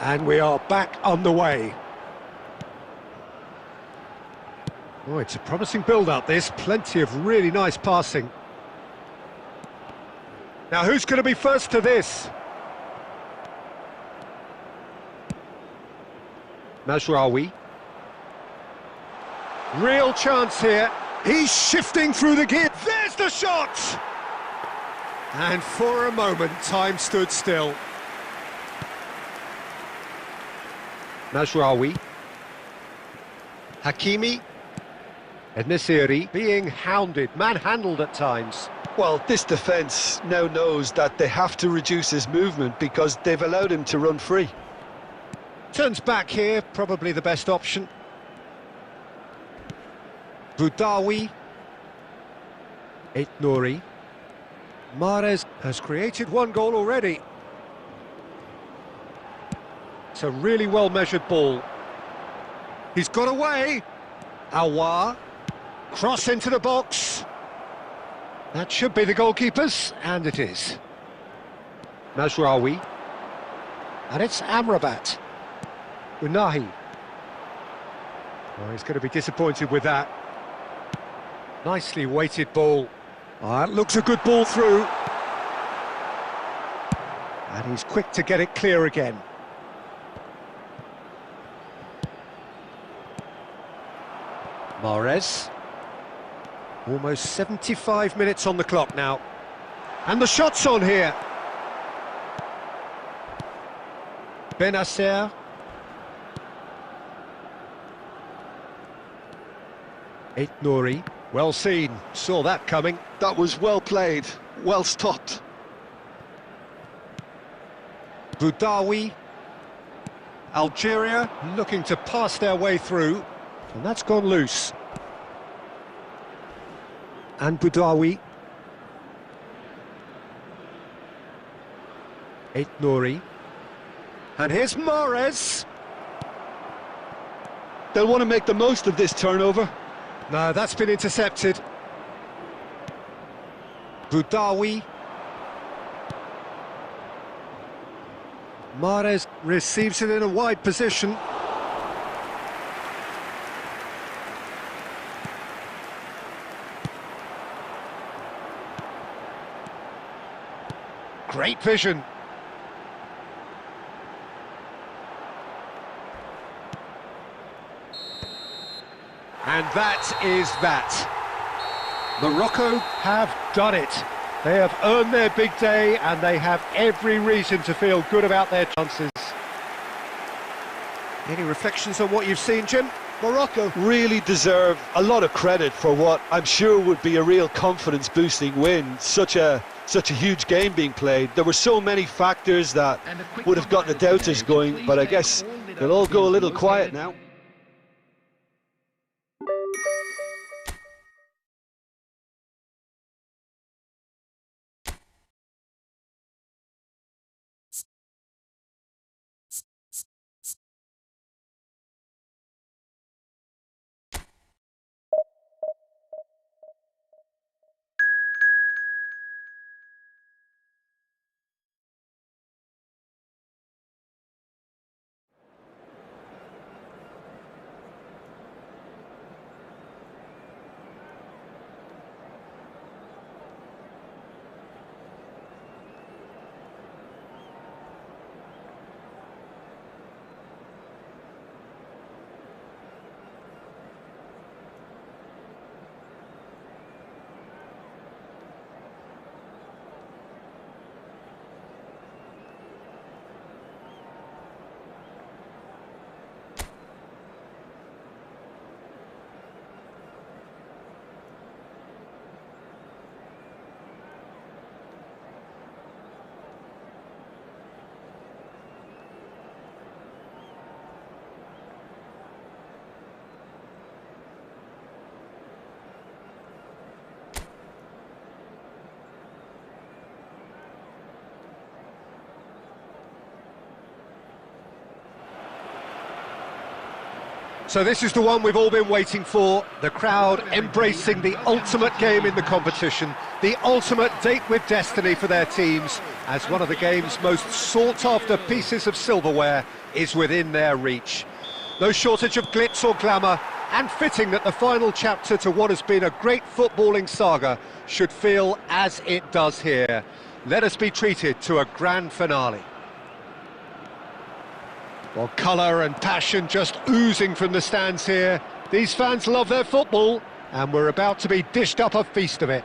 And we are back on the way. Oh, it's a promising build-up, this. Plenty of really nice passing. Now, who's going to be first to this? Mazraoui. Real chance here. He's shifting through the gear. There's the shot! And for a moment, time stood still. Mazraoui. Hakimi. En-Nesyri being hounded, manhandled at times. Well, this defence now knows that they have to reduce his movement because they've allowed him to run free. Turns back here, probably the best option. Boudaoui. Nouri. Mahrez has created one goal already. It's a really well-measured ball. He's got away. Aouar. Cross into the box. That should be the goalkeeper's, and it is. Mazraoui. And it's Amrabat. Unahi. Oh, he's going to be disappointed with that. Nicely weighted ball. Oh, that looks a good ball through. And he's quick to get it clear again. Mahrez. Almost 75 minutes on the clock now. And the shot's on here. Benacer. Nouri. Well seen. Saw that coming. That was well played, well stopped. Boudaoui. Algeria looking to pass their way through. And that's gone loose. And Boudaoui. Nouri. And here's Mahrez. They'll want to make the most of this turnover. No, that's been intercepted. Boudaoui. Mahrez receives it in a wide position. Great vision. And that is that. Morocco have done it. They have earned their big day and they have every reason to feel good about their chances. Any reflections on what you've seen, Jim? Morocco really deserve a lot of credit for what I'm sure would be a real confidence-boosting win. Such a huge game being played. There were so many factors that would have gotten the doubters going, but I guess they'll all go a little quiet now. So this is the one we've all been waiting for, the crowd embracing the ultimate game in the competition, the ultimate date with destiny for their teams, as one of the game's most sought-after pieces of silverware is within their reach. No shortage of glitz or glamour, and fitting that the final chapter to what has been a great footballing saga should feel as it does here. Let us be treated to a grand finale. Well, colour and passion just oozing from the stands here. These fans love their football, and we're about to be dished up a feast of it.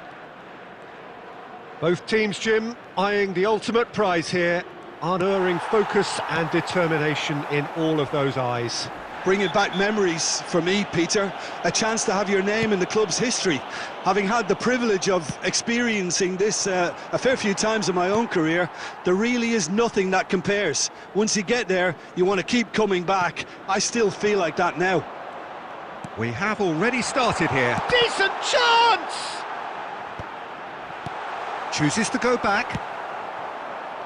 Both teams, Jim, eyeing the ultimate prize here, unerring focus and determination in all of those eyes. Bringing back memories for me, Peter. A chance to have your name in the club's history. Having had the privilege of experiencing this a fair few times in my own career, there really is nothing that compares. Once you get there, you want to keep coming back. I still feel like that now. We have already started here. Decent chance! Chooses to go back.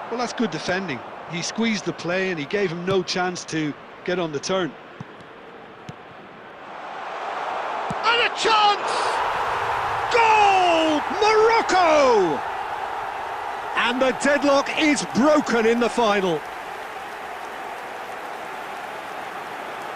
Well, that's good defending. He squeezed the play and he gave him no chance to get on the turn. And a chance! Goal! Morocco! And the deadlock is broken in the final.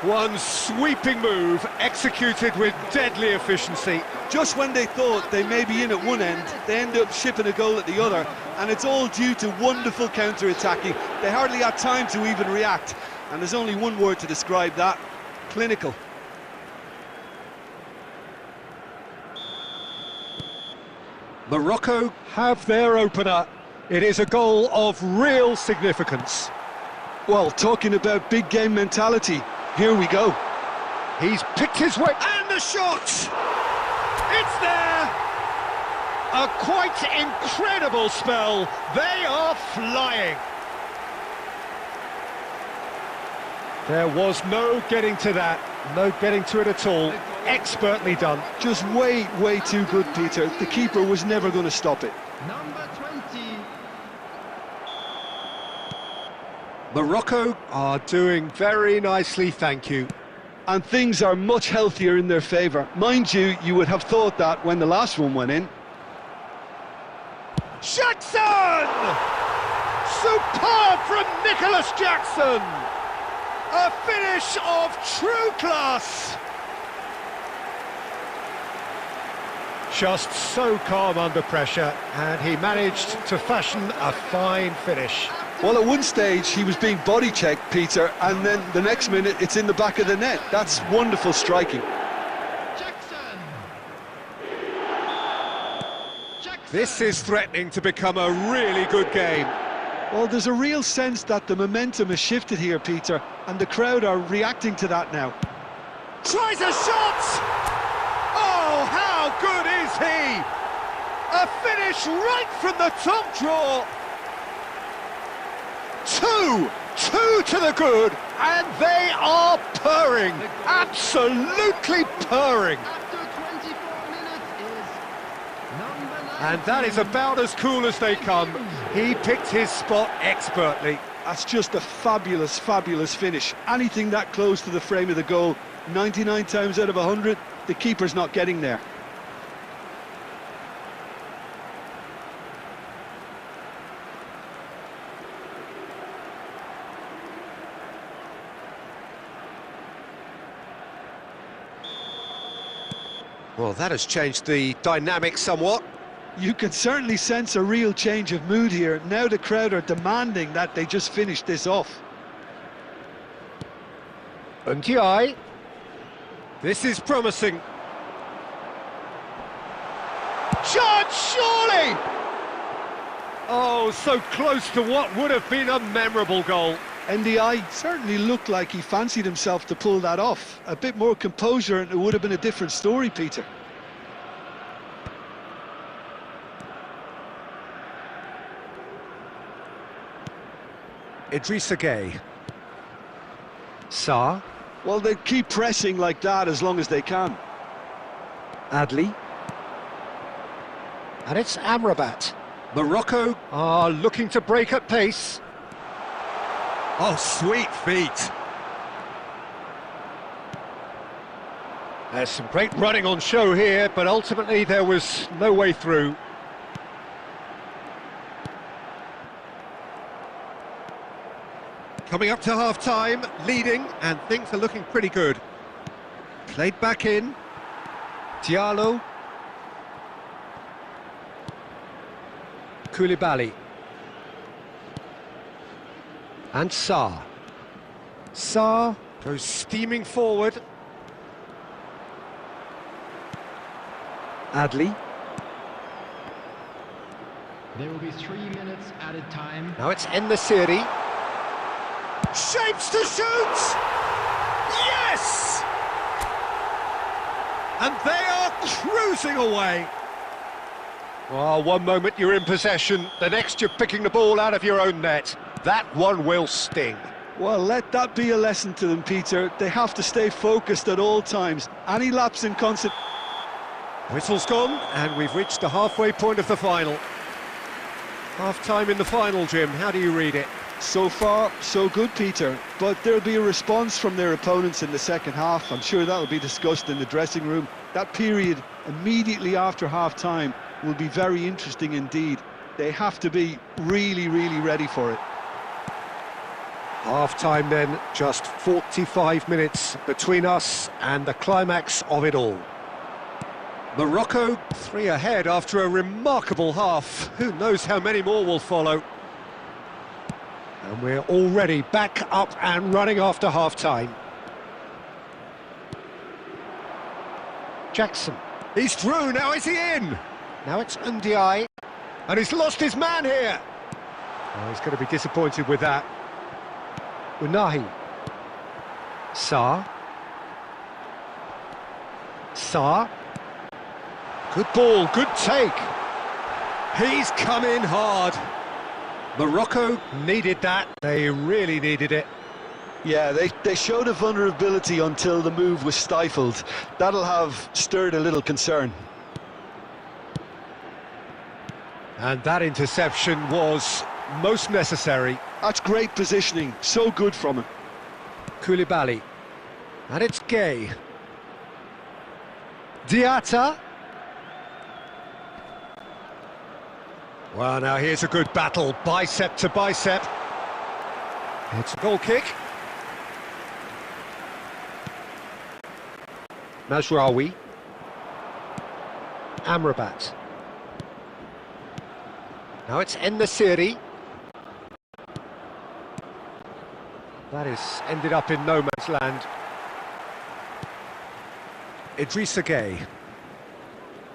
One sweeping move, executed with deadly efficiency. Just when they thought they may be in at one end, they end up shipping a goal at the other, and it's all due to wonderful counter-attacking. They hardly had time to even react, and there's only one word to describe that: clinical. Morocco have their opener. It is a goal of real significance. Well, talking about big game mentality, here we go. He's picked his way, and the shot! It's there! A quite incredible spell. They are flying. There was no getting to that, no getting to it at all. Expertly done. Just way too good, Peter. The keeper was never going to stop it. Number 20. Morocco are doing very nicely, thank you. And things are much healthier in their favour. Mind you, you would have thought that when the last one went in. Jackson! Superb from Nicholas Jackson! A finish of true class! Just so calm under pressure, and he managed to fashion a fine finish. Well, at one stage he was being body checked, Peter, and then the next minute it's in the back of the net. That's wonderful striking. Jackson. This is threatening to become a really good game. Well, there's a real sense that the momentum has shifted here, Peter, and the crowd are reacting to that now. Tries a shot! Oh, how good is he? A finish right from the top draw. Two to the good, and they are purring, absolutely purring. After 24 minutes is number 9. And that is about as cool as they come. He picked his spot expertly. That's just a fabulous, fabulous finish. Anything that close to the frame of the goal, 99 times out of 100, the keeper's not getting there. Well, that has changed the dynamic somewhat. You can certainly sense a real change of mood here. Now the crowd are demanding that they just finish this off. Ndiaye. This is promising. Chance, surely! Oh, so close to what would have been a memorable goal. NDI certainly looked like he fancied himself to pull that off. A bit more composure and it would have been a different story, Peter. Idrissa Gueye. Sarr. Well, they keep pressing like that as long as they can. Adli. And it's Amrabat. Morocco are looking to break at pace. Oh, sweet feet. There's some great running on show here, but ultimately there was no way through. Coming up to half-time, leading, and things are looking pretty good. Played back in. Diallo. Koulibaly. And Sarr. Sarr goes steaming forward. Adli. There will be 3 minutes added time. Now it's En-Nesyri. Shapes to shoot! Yes! And they are cruising away. Oh, one moment you're in possession, the next you're picking the ball out of your own net. That one will sting. Well, let that be a lesson to them, Peter. They have to stay focused at all times. Any lapse in concentration. Whistle's gone, and we've reached the halfway point of the final. Half-time in the final, Jim. How do you read it? So far, so good, Peter. But there'll be a response from their opponents in the second half. I'm sure that'll be discussed in the dressing room. That period immediately after half-time will be very interesting indeed. They have to be really, really ready for it. Half-time then, just 45 minutes between us and the climax of it all. Morocco 3 ahead after a remarkable half. Who knows how many more will follow. And we're already back up and running after half-time. Jackson. He's through, now is he in? Now it's Ndiaye. And he's lost his man here. Oh, he's going to be disappointed with that. Unahi. Sarr. Sarr. Good ball, good take. He's come in hard. Morocco needed that. They really needed it. Yeah, they showed a vulnerability until the move was stifled. That'll have stirred a little concern. And that interception was most necessary. That's great positioning, so good from him. Koulibaly. And it's Gay. Diatta. Well, now here's a good battle, bicep to bicep. It's a goal kick. Mazraoui. Amrabat. Now it's En-Nesyri. That is ended up in no man's land. Idrissa Gueye.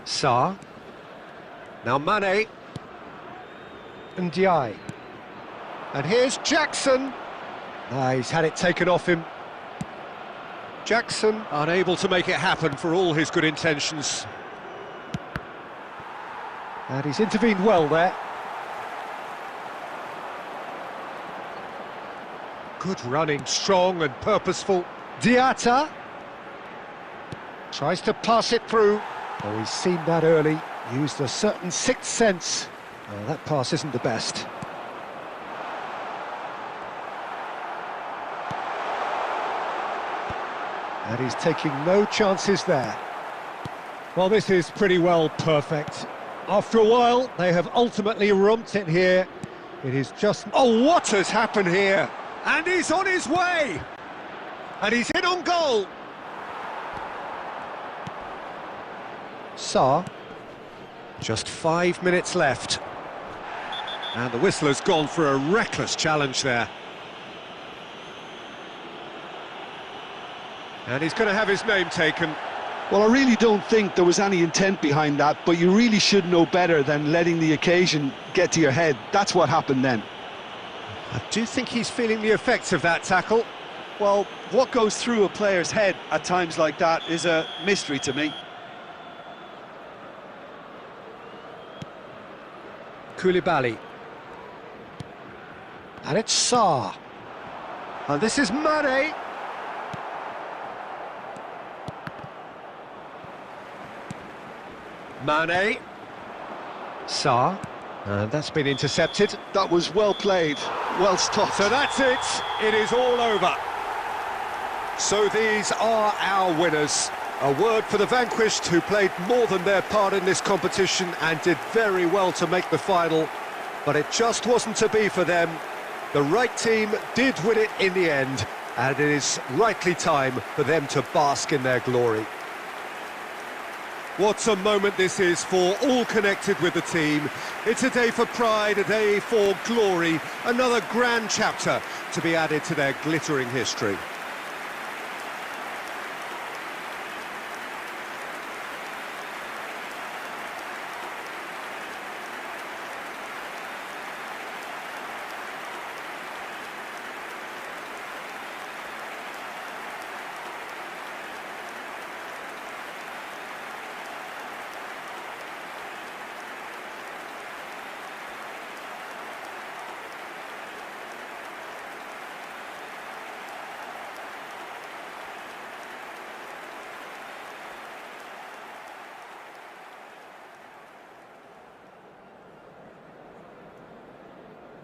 Sarr. Now Mane. And Ndiaye. And here's Jackson. He's had it taken off him. Jackson unable to make it happen for all his good intentions. And he's intervened well there. Good running, strong and purposeful. Diatta tries to pass it through. Oh, he's seen that early, used a certain sixth sense. Oh, that pass isn't the best. And he's taking no chances there. Well, this is pretty well perfect. After a while, they have ultimately romped it here. It is just... Oh, what has happened here? And he's on his way! And he's in on goal! Sarr. Just 5 minutes left. And the whistler's gone for a reckless challenge there. And he's going to have his name taken. Well, I really don't think there was any intent behind that, but you really should know better than letting the occasion get to your head. That's what happened then. I do think he's feeling the effects of that tackle. Well, what goes through a player's head at times like that is a mystery to me. Koulibaly. And it's Sarr. And this is Mane. Mane. Sarr. And that's been intercepted. That was well played, well stopped. So that's it. It is all over. So these are our winners. A word for the vanquished, who played more than their part in this competition and did very well to make the final. But it just wasn't to be for them. The right team did win it in the end, and it is rightly time for them to bask in their glory. What a moment this is for all connected with the team. It's a day for pride, a day for glory, another grand chapter to be added to their glittering history.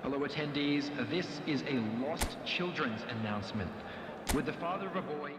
Hello attendees, this is a lost children's announcement. With the father of a boy...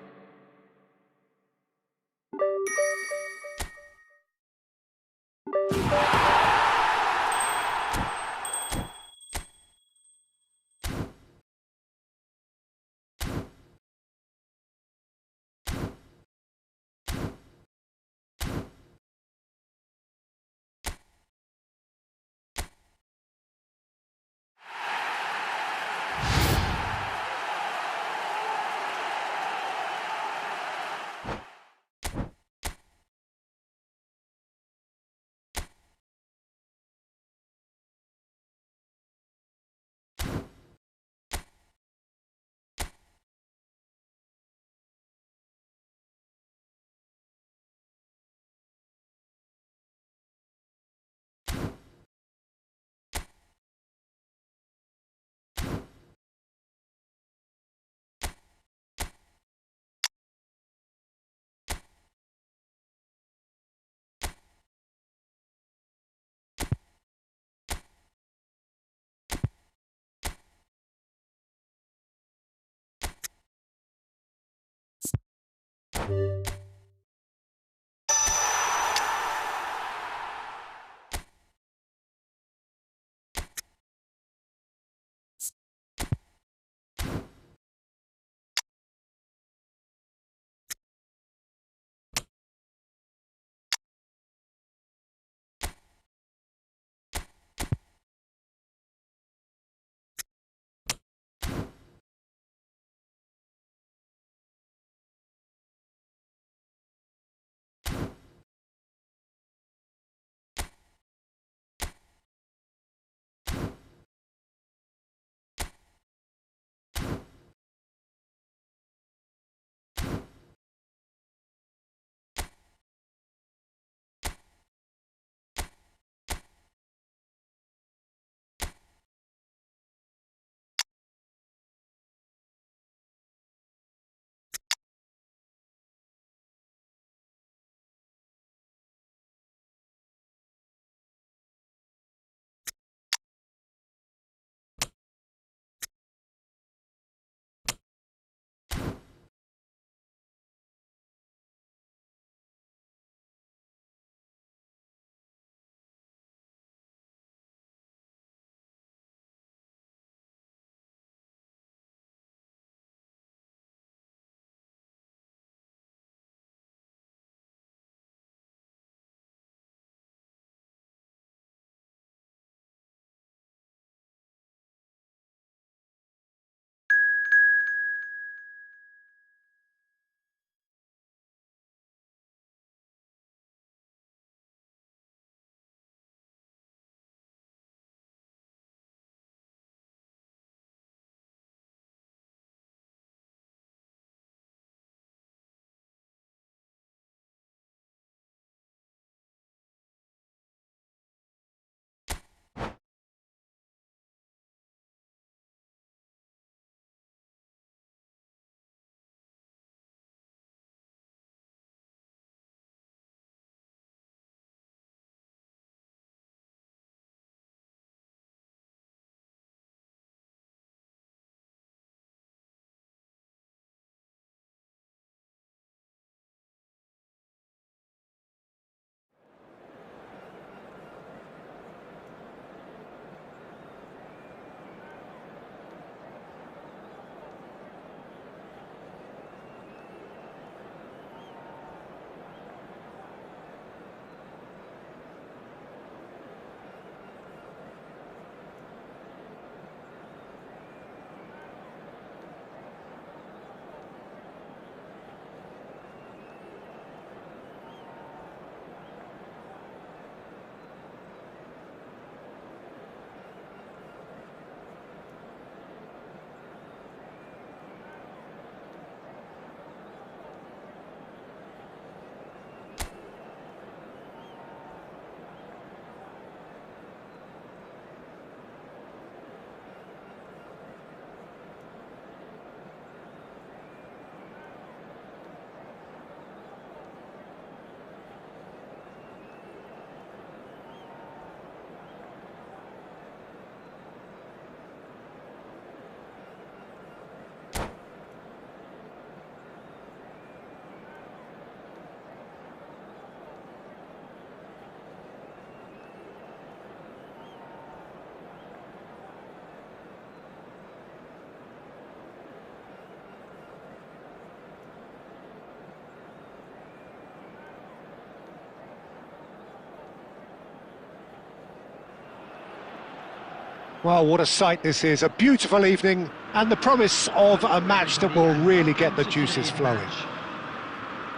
Well, what a sight this is. A beautiful evening and the promise of a match that will really get the juices flowing.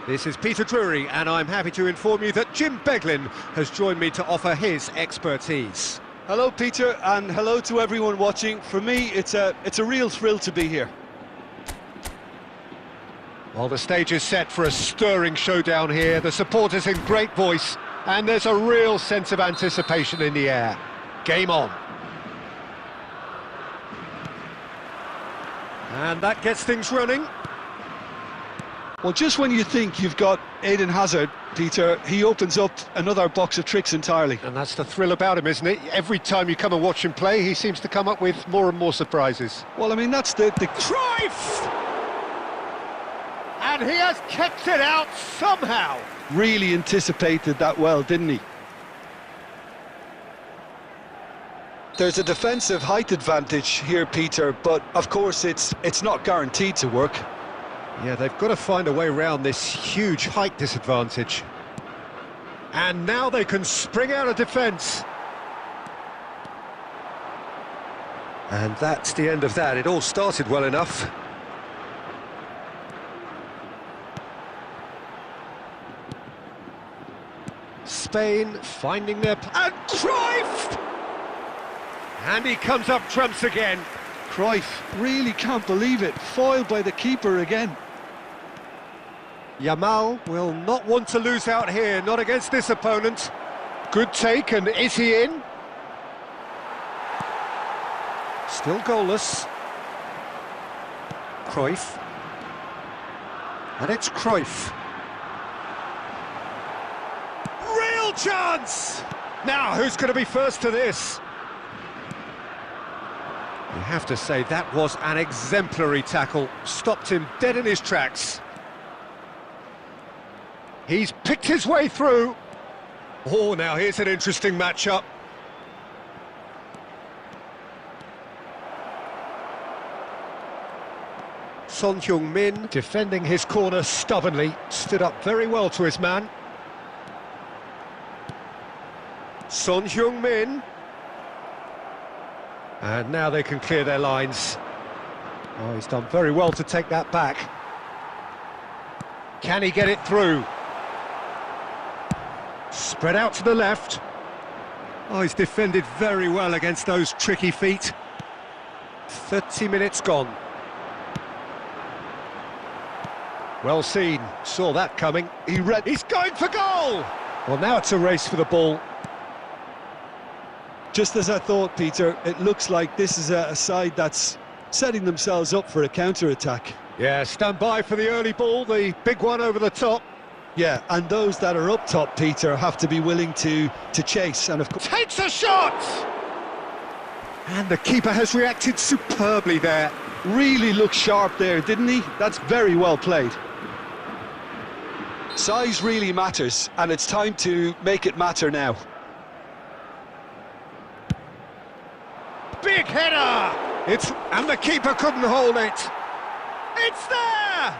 This is Peter Drury, and I'm happy to inform you that Jim Beglin has joined me to offer his expertise. Hello, Peter, and hello to everyone watching. For me, it's a real thrill to be here. Well, the stage is set for a stirring showdown here. The supporters in great voice, and there's a real sense of anticipation in the air. Game on. And that gets things running. Well, just when you think you've got Eden Hazard, Peter, he opens up another box of tricks entirely. And that's the thrill about him, isn't it? Every time you come and watch him play, he seems to come up with more and more surprises. Well, I mean, that's the... Cruyff! And And he has kept it out somehow. Really anticipated that well, didn't he? There's a defensive height advantage here, Peter, but of course it's not guaranteed to work. Yeah, they've got to find a way around this huge height disadvantage. And now they can spring out of defence. And that's the end of that. It all started well enough. Spain finding their... And Cruyff! And he comes up trumps again. Cruyff, really can't believe it. Foiled by the keeper again. Yamal will not want to lose out here, not against this opponent. Good take, and is he in? Still goalless. Cruyff. And it's Cruyff. Real chance! Now, who's going to be first to this? You have to say that was an exemplary tackle. Stopped him dead in his tracks. He's picked his way through. Oh, now here's an interesting matchup. Son Heung-min defending his corner stubbornly, stood up very well to his man. Son Heung-min. And now they can clear their lines. Oh, he's done very well to take that back. Can he get it through? Spread out to the left. Oh, he's defended very well against those tricky feet. 30 minutes gone. Well seen, saw that coming. He's going for goal! Well, now it's a race for the ball. Just as I thought, Peter, it looks like this is a side that's setting themselves up for a counter-attack. Yeah, stand by for the early ball, the big one over the top. Yeah, and those that are up top, Peter, have to be willing to chase, and of course... Takes a shot! And the keeper has reacted superbly there. Really looked sharp there, didn't he? That's very well played. Size really matters, and it's time to make it matter now. Big header! And the keeper couldn't hold it. It's there!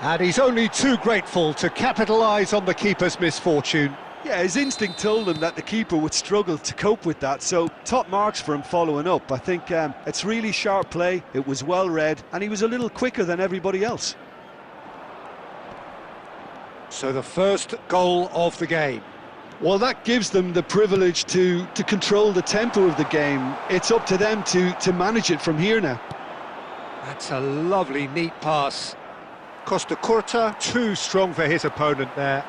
And he's only too grateful to capitalise on the keeper's misfortune. Yeah, his instinct told him that the keeper would struggle to cope with that, so top marks for him following up. I think it's really sharp play, it was well read, and he was a little quicker than everybody else. So the first goal of the game. Well, that gives them the privilege to control the tempo of the game. It's up to them to manage it from here now. That's a lovely, neat pass. Costa Curta, too strong for his opponent there.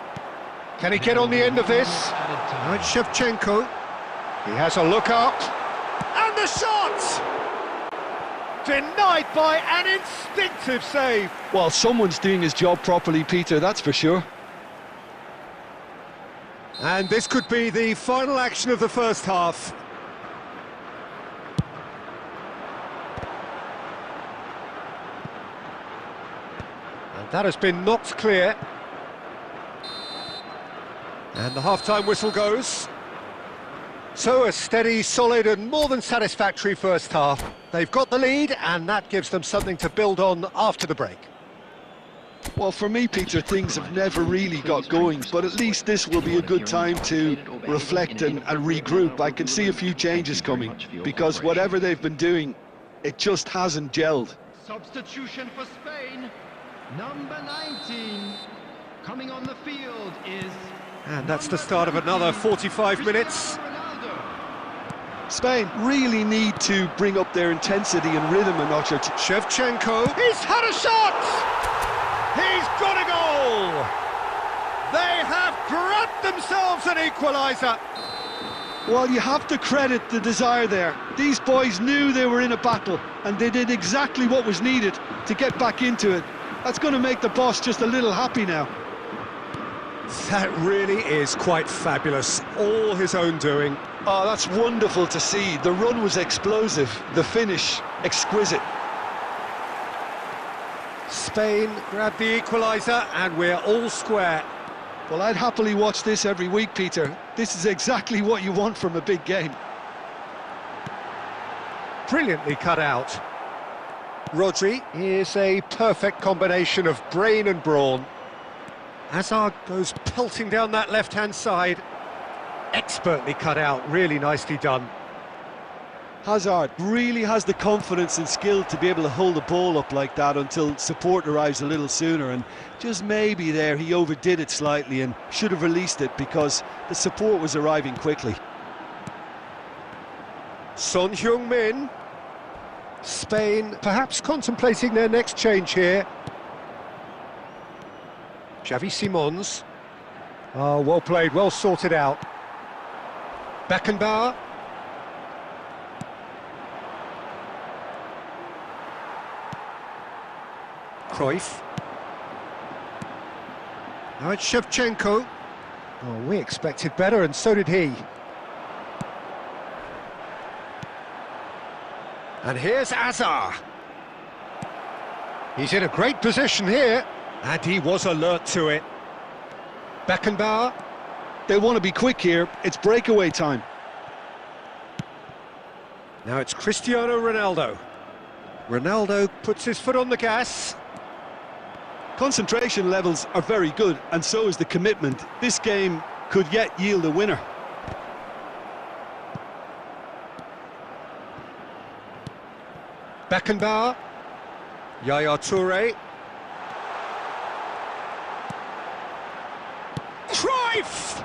Can he get on the end of this? Now it's Shevchenko. He has a look up. And the shot! Denied by an instinctive save. Well, someone's doing his job properly, Peter, that's for sure. And this could be the final action of the first half. And that has been knocked clear. And the half-time whistle goes. So a steady, solid and more than satisfactory first half. They've got the lead and that gives them something to build on after the break. Well, for me, Peter, things have never really got going, but at least this will be a good time to reflect and regroup. I can see a few changes coming, because whatever they've been doing, it just hasn't gelled. Substitution for Spain, number 19. Coming on the field is... And that's the start of another 45 minutes. Spain really need to bring up their intensity and rhythm a notch or two. Shevchenko, he's had a shot! He's got a goal! They have grabbed themselves an equaliser. Well, you have to credit the desire there. These boys knew they were in a battle, and they did exactly what was needed to get back into it. That's going to make the boss just a little happy now. That really is quite fabulous. All his own doing. Oh, that's wonderful to see. The run was explosive, the finish exquisite. Spain grab the equaliser and we're all square. Well, I'd happily watch this every week, Peter. This is exactly what you want from a big game. Brilliantly cut out. Rodri is a perfect combination of brain and brawn. Hazard goes pelting down that left-hand side. Expertly cut out, really nicely done. Hazard really has the confidence and skill to be able to hold the ball up like that until support arrives a little sooner, and just maybe there he overdid it slightly and should have released it because the support was arriving quickly. Son Heung-min. Spain perhaps contemplating their next change here. Xavi Simons. Oh, well played, well sorted out. Beckenbauer. Cruyff. Now it's Shevchenko. Oh, we expected better, and so did he. And here's Azar. He's in a great position here, and he was alert to it. Beckenbauer. They want to be quick here, it's breakaway time. Now it's Cristiano Ronaldo. Ronaldo puts his foot on the gas. Concentration levels are very good, and so is the commitment. This game could yet yield a winner. Beckenbauer. Yaya Toure. Cruyff!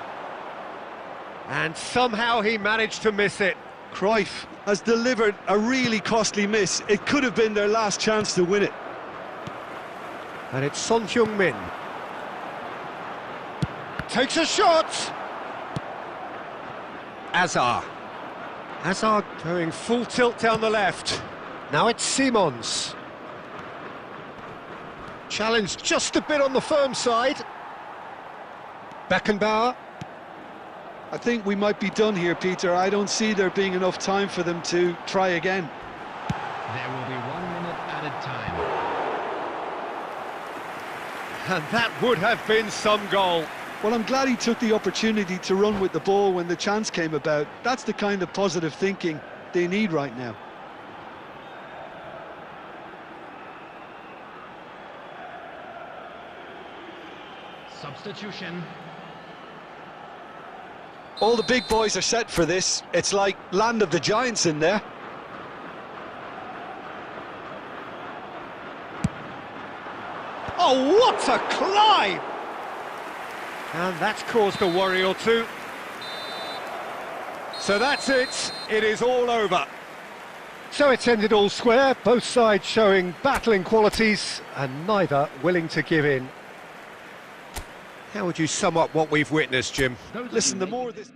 And somehow he managed to miss it. Cruyff has delivered a really costly miss. It could have been their last chance to win it. And it's Son Heung-min. Takes a shot! Azar. Hazard going full tilt down the left. Now it's Simons. Challenged just a bit on the firm side. Beckenbauer. I think we might be done here, Peter. I don't see there being enough time for them to try again. There will be 1 minute added time. And that would have been some goal. Well, I'm glad he took the opportunity to run with the ball when the chance came about. That's the kind of positive thinking they need right now. Substitution. All the big boys are set for this. It's like land of the giants in there. Oh, what a climb! And that's caused a worry or two. So that's it. It is all over. So it's ended all square, both sides showing battling qualities and neither willing to give in. How would you sum up what we've witnessed, Jim? Listen, the more this...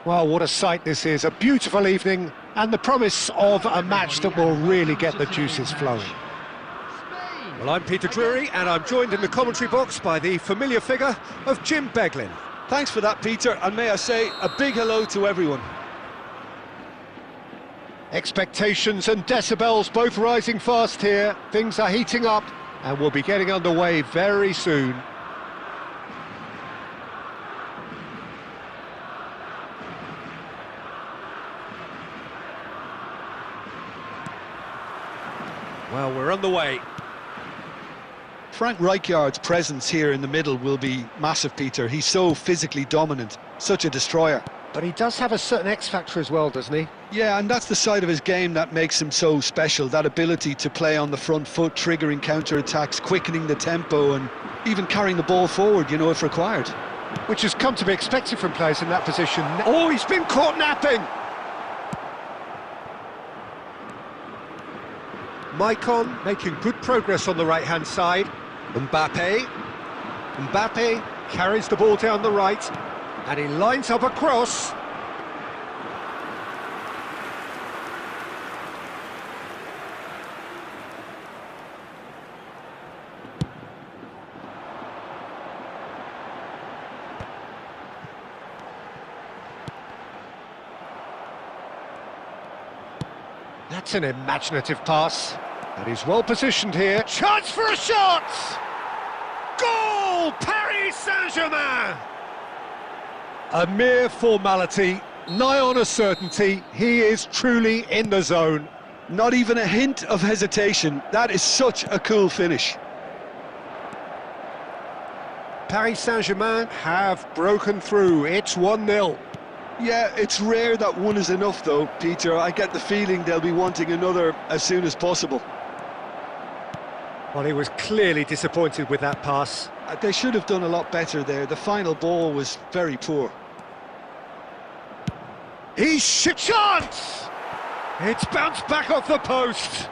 Well, what a sight this is, a beautiful evening, and the promise of a match that will really get the juices flowing. Well, I'm Peter Drury, and I'm joined in the commentary box by the familiar figure of Jim Beglin. Thanks for that, Peter, and may I say a big hello to everyone. Expectations and decibels both rising fast here. Things are heating up, and we'll be getting underway very soon. Well, we're on the way. Frank Rijkaard's presence here in the middle will be massive, Peter. He's so physically dominant, such a destroyer. But he does have a certain X-factor as well, doesn't he? Yeah, and that's the side of his game that makes him so special, that ability to play on the front foot, triggering counter-attacks, quickening the tempo, and even carrying the ball forward, you know, if required. Which has come to be expected from players in that position. Oh, he's been caught napping! Maicon making good progress on the right-hand side. Mbappe carries the ball down the right, and he lines up a cross. That's an imaginative pass. And he's well positioned here. Chance for a shot! Goal! Paris Saint-Germain! A mere formality, nigh on a certainty. He is truly in the zone. Not even a hint of hesitation. That is such a cool finish. Paris Saint-Germain have broken through. It's 1-0. Yeah, it's rare that one is enough though, Peter. I get the feeling they'll be wanting another as soon as possible. Well, he was clearly disappointed with that pass. They should have done a lot better there. The final ball was very poor. Chance! It's bounced back off the post.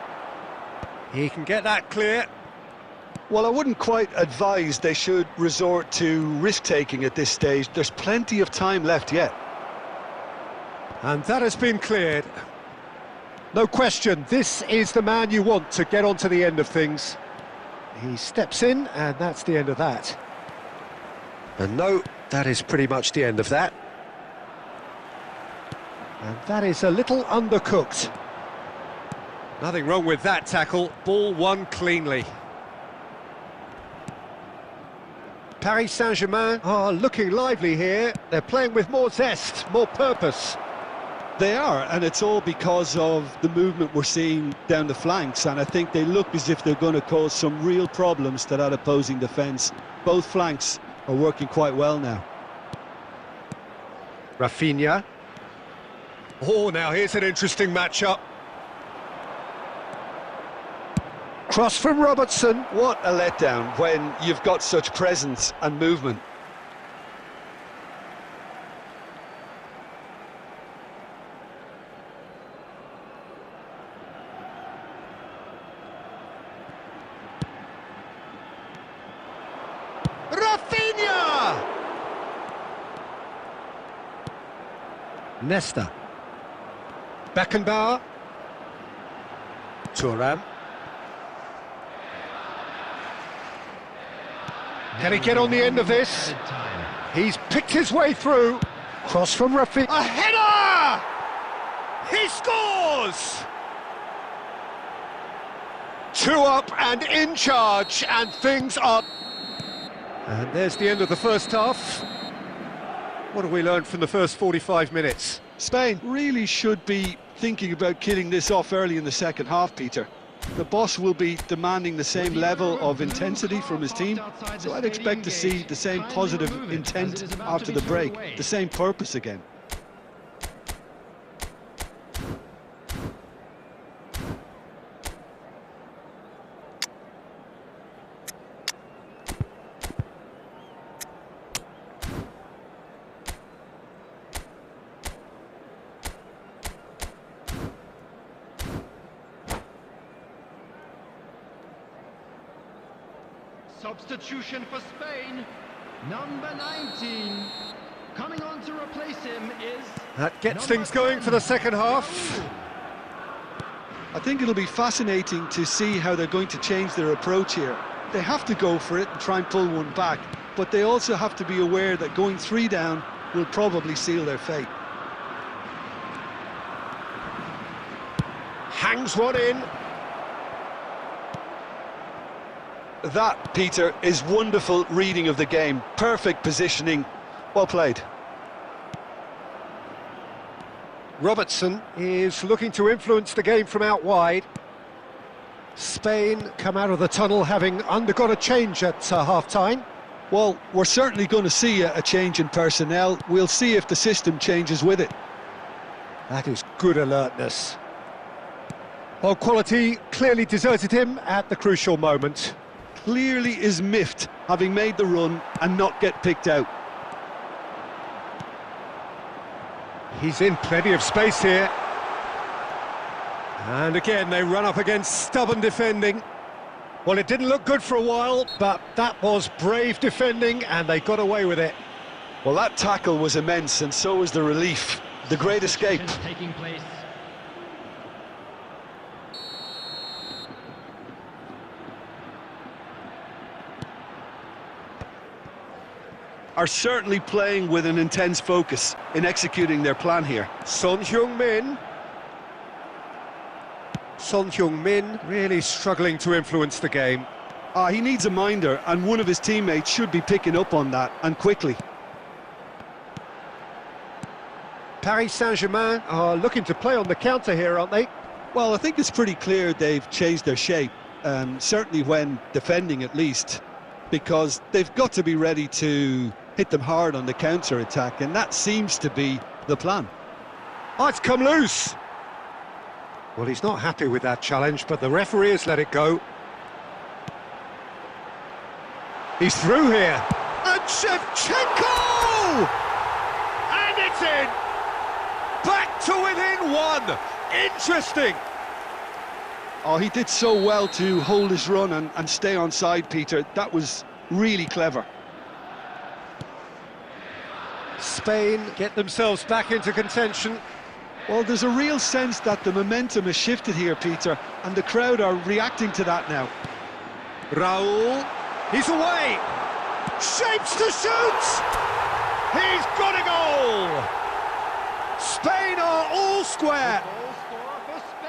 He can get that clear. Well, I wouldn't quite advise they should resort to risk-taking at this stage. There's plenty of time left yet. And that has been cleared. No question, this is the man you want to get on to the end of things. He steps in, and that's the end of that. And no, that is pretty much the end of that. And that is a little undercooked. Nothing wrong with that tackle. Ball won cleanly. Paris Saint-Germain are looking lively here. They're playing with more zest, more purpose. They are, and it's all because of the movement we're seeing down the flanks, and I think they look as if they're going to cause some real problems to that opposing defence. Both flanks are working quite well now. Rafinha. Oh, now here's an interesting matchup. Cross from Robertson. What a letdown when you've got such presence and movement. Rafinha! Nesta. Beckenbauer. Thuram. Can he get on the end of this? He's picked his way through. Cross from Rafinha. A header! He scores! 2 up and in charge, and things are... And there's the end of the first half. What have we learned from the first 45 minutes? Spain really should be thinking about killing this off early in the second half, Peter. The boss will be demanding the same level of intensity from his team, so I'd expect to see the same positive intent after the break, the same purpose again. Substitution for Spain, number 19. Coming on to replace him is... That gets things going for the second half. I think it'll be fascinating to see how they're going to change their approach here. They have to go for it and try and pull one back, but they also have to be aware that going 3 down will probably seal their fate. Hangs one in. That, Peter, is wonderful reading of the game. Perfect positioning. Well played. Robertson is looking to influence the game from out wide. Spain come out of the tunnel having undergone a change at half-time. Well, we're certainly going to see a change in personnel. We'll see if the system changes with it. That is good alertness. Well, quality clearly deserted him at the crucial moment. Clearly is miffed, having made the run and not get picked out. He's in plenty of space here. And again, they run up against stubborn defending. Well, it didn't look good for a while, but that was brave defending, and they got away with it. Well, that tackle was immense, and so was the relief. The great escape. Taking place. Are certainly playing with an intense focus in executing their plan here. Son Heung-min. Son Heung-min really struggling to influence the game. He needs a minder, and one of his teammates should be picking up on that, and quickly. Paris Saint-Germain are looking to play on the counter here, aren't they? Well, I think it's pretty clear they've changed their shape, certainly when defending at least, because they've got to be ready to hit them hard on the counter-attack, and that seems to be the plan. Oh, it's come loose! Well, he's not happy with that challenge, but the referee has let it go. He's through here. And Shevchenko! And it's in! Back to within 1! Interesting! Oh, he did so well to hold his run and stay on side, Peter. That was really clever. Spain get themselves back into contention. Well, there's a real sense that the momentum has shifted here, Peter, and the crowd are reacting to that now. Raul, he's away! Shapes to shoot! He's got a goal! Spain are all square!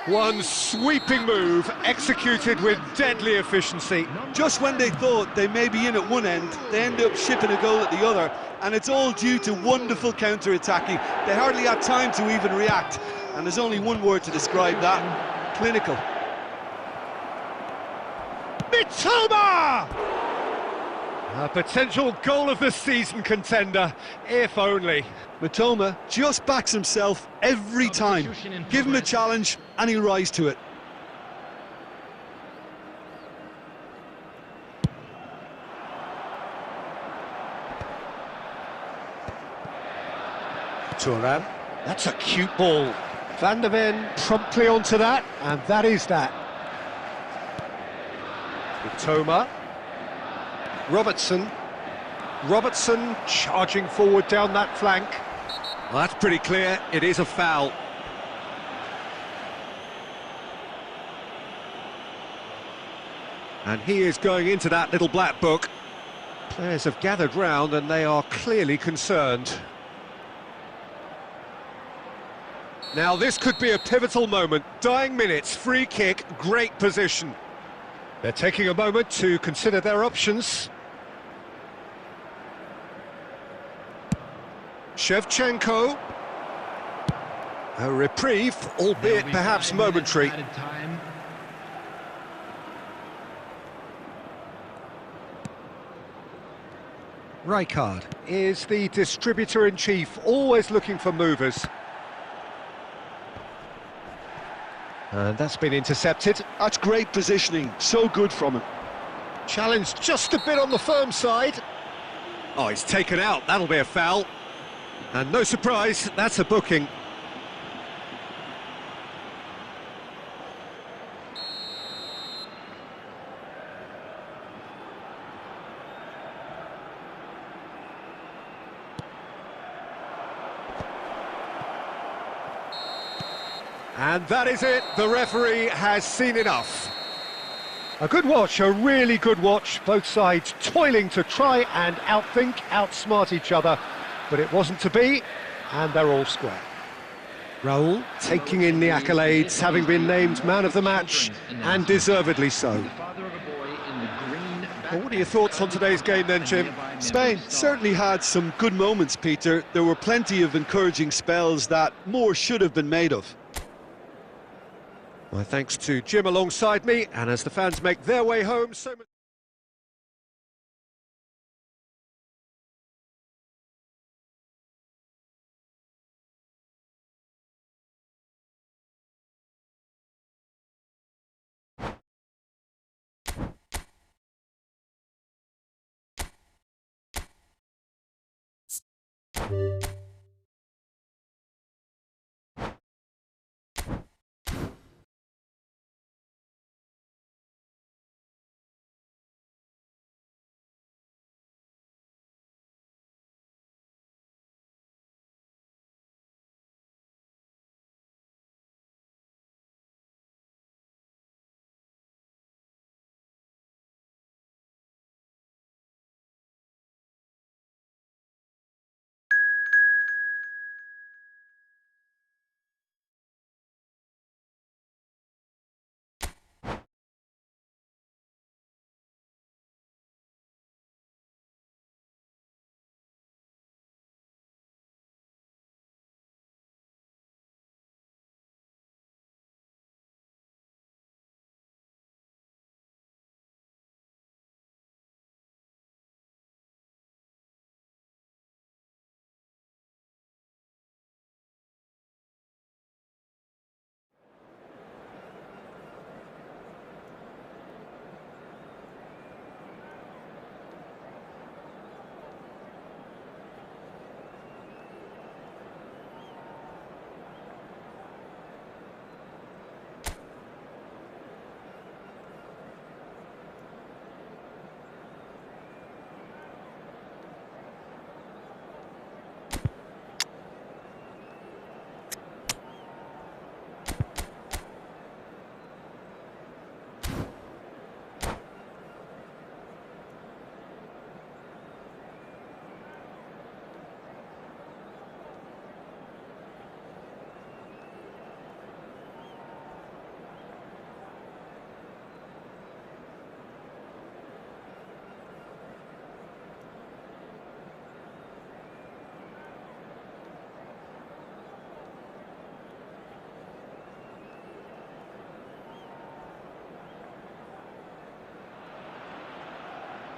One sweeping move, executed with deadly efficiency. Just when they thought they may be in at one end, they end up shipping a goal at the other, and it's all due to wonderful counter-attacking. They hardly had time to even react, and there's only one word to describe that: clinical. Mitoma! A potential goal of the season contender, if only. Mitoma just backs himself every time. Give him a challenge and he'll rise to it. Thuram, that's a cute ball. Van der Ven promptly onto that, and that is that. Mitoma. Robertson charging forward down that flank. Well, that's pretty clear, it is a foul. And he is going into that little black book. Players have gathered round and they are clearly concerned. Now this could be a pivotal moment. Dying minutes, free kick, great position. They're taking a moment to consider their options. Shevchenko. A reprieve, albeit perhaps momentary. Rijkaard is the distributor-in-chief, always looking for movers. And that's been intercepted. That's great positioning, so good from him. Challenged just a bit on the firm side. Oh, he's taken out, that'll be a foul. And no surprise, that's a booking. And that is it, the referee has seen enough. A good watch, a really good watch, both sides toiling to try and outthink, outsmart each other, but it wasn't to be, and they're all square. Raul taking in the accolades, having been named man of the match, and deservedly so. Well, what are your thoughts on today's game then, Jim? Spain certainly had some good moments, Peter. There were plenty of encouraging spells that more should have been made of. My thanks to Jim alongside me, and as the fans make their way home, so much...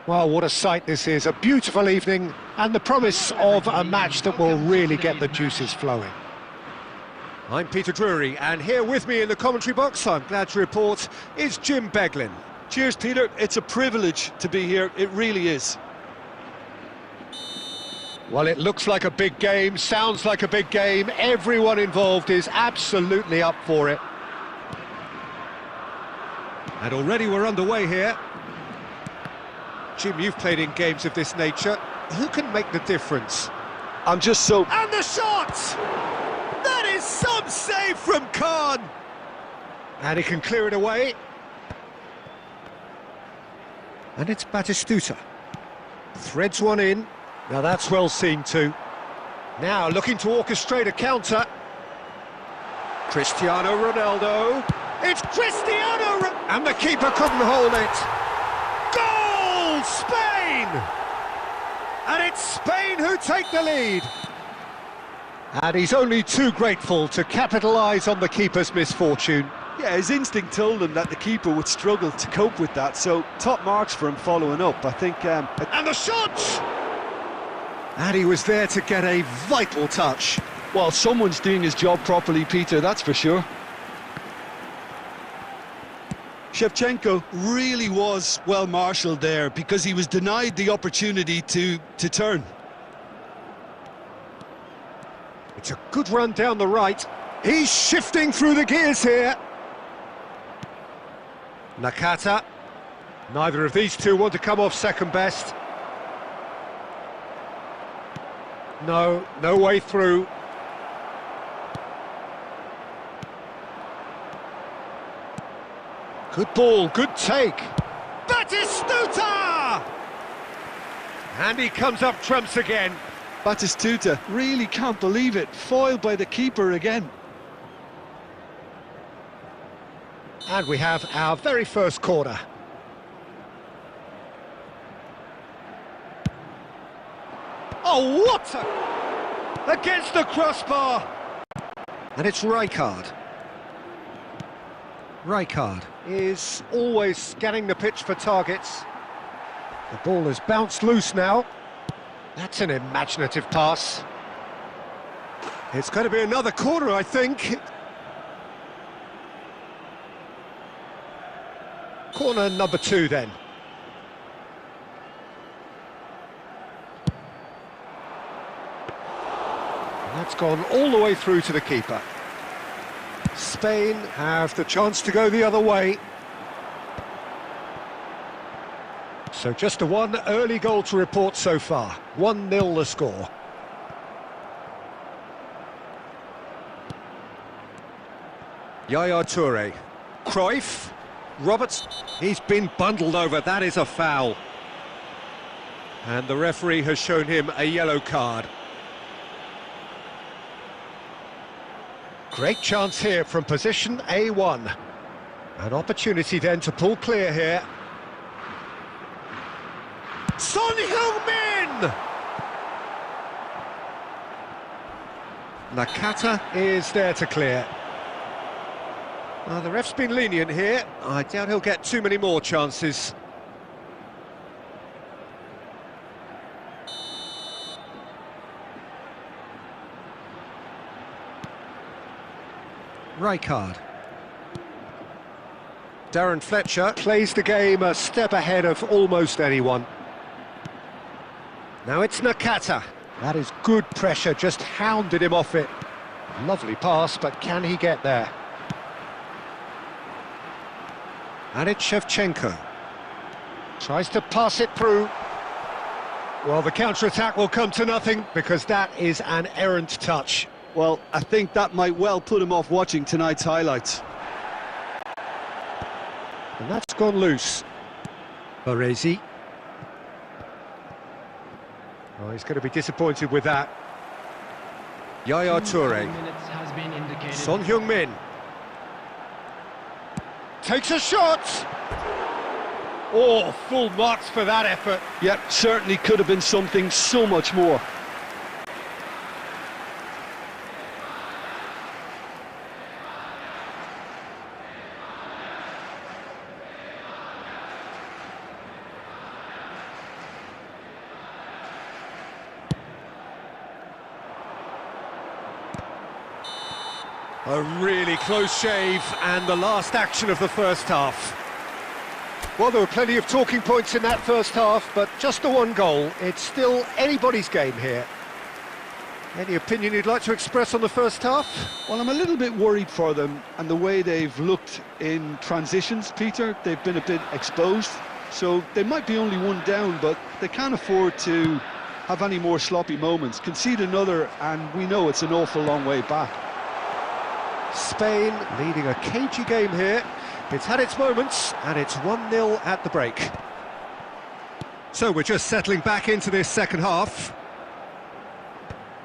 Well, what a sight this is, a beautiful evening, and the promise of a match that will really get the juices flowing. I'm Peter Drury, and here with me in the commentary box, I'm glad to report, is Jim Beglin. Cheers, Peter. It's a privilege to be here. It really is. Well, it looks like a big game, sounds like a big game. Everyone involved is absolutely up for it. And already we're underway here. Jim, you've played in games of this nature. Who can make the difference? I'm just so... And the shot! That is some save from Khan! And he can clear it away. And it's Batistuta. Threads one in. Now that's well seen too. Now looking to orchestrate a counter. Cristiano Ronaldo. It's Cristiano! And the keeper couldn't hold it. Goal! Spain! And it's Spain who take the lead. And he's only too grateful to capitalise on the keeper's misfortune. Yeah, his instinct told him that the keeper would struggle to cope with that, so top marks for him following up, I think... And the shot! And he was there to get a vital touch. Well, someone's doing his job properly, Peter, that's for sure. Shevchenko really was well marshalled there because he was denied the opportunity to turn. It's a good run down the right. He's shifting through the gears here. Nakata. Neither of these two want to come off second best. No way through. Good ball, good take. Batistuta! And he comes up trumps again. Batistuta really can't believe it, foiled by the keeper again. And we have our very first corner. Oh, what a... Against the crossbar! And it's Rijkaard. Rijkaard is always scanning the pitch for targets. The ball has bounced loose now. That's an imaginative pass. It's going to be another corner, I think. Corner number 2 then. And that's gone all the way through to the keeper. Spain have the chance to go the other way. So just a one early goal to report so far. 1-0 the score. Yaya Toure. Cruyff. Roberts. He's been bundled over. That is a foul. And the referee has shown him a yellow card. Great chance here from position A1. An opportunity then to pull clear here. Son Heung-min! Nakata is there to clear. Well, the ref's been lenient here. I doubt he'll get too many more chances. Rijkaard. Darren Fletcher plays the game a step ahead of almost anyone. Now it's Nakata. That is good pressure, just hounded him off it. Lovely pass, but can he get there? And it's Shevchenko. Tries to pass it through. Well, the counter-attack will come to nothing because that is an errant touch. Well, I think that might well put him off watching tonight's highlights. And that's gone loose. Baresi. Oh, he's going to be disappointed with that. Yaya Toure. Son Heung-min. Takes a shot! Oh, full marks for that effort. Yep, certainly could have been something so much more. A really close shave, and the last action of the first half. Well, there were plenty of talking points in that first half, but just the one goal. It's still anybody's game here. Any opinion you'd like to express on the first half? Well, I'm a little bit worried for them and the way they've looked in transitions, Peter. They've been a bit exposed, so they might be only one down, but they can't afford to have any more sloppy moments. Concede another, and we know it's an awful long way back. Spain leading a cagey game here. It's had its moments, and it's 1-0 at the break. So we're just settling back into this second half.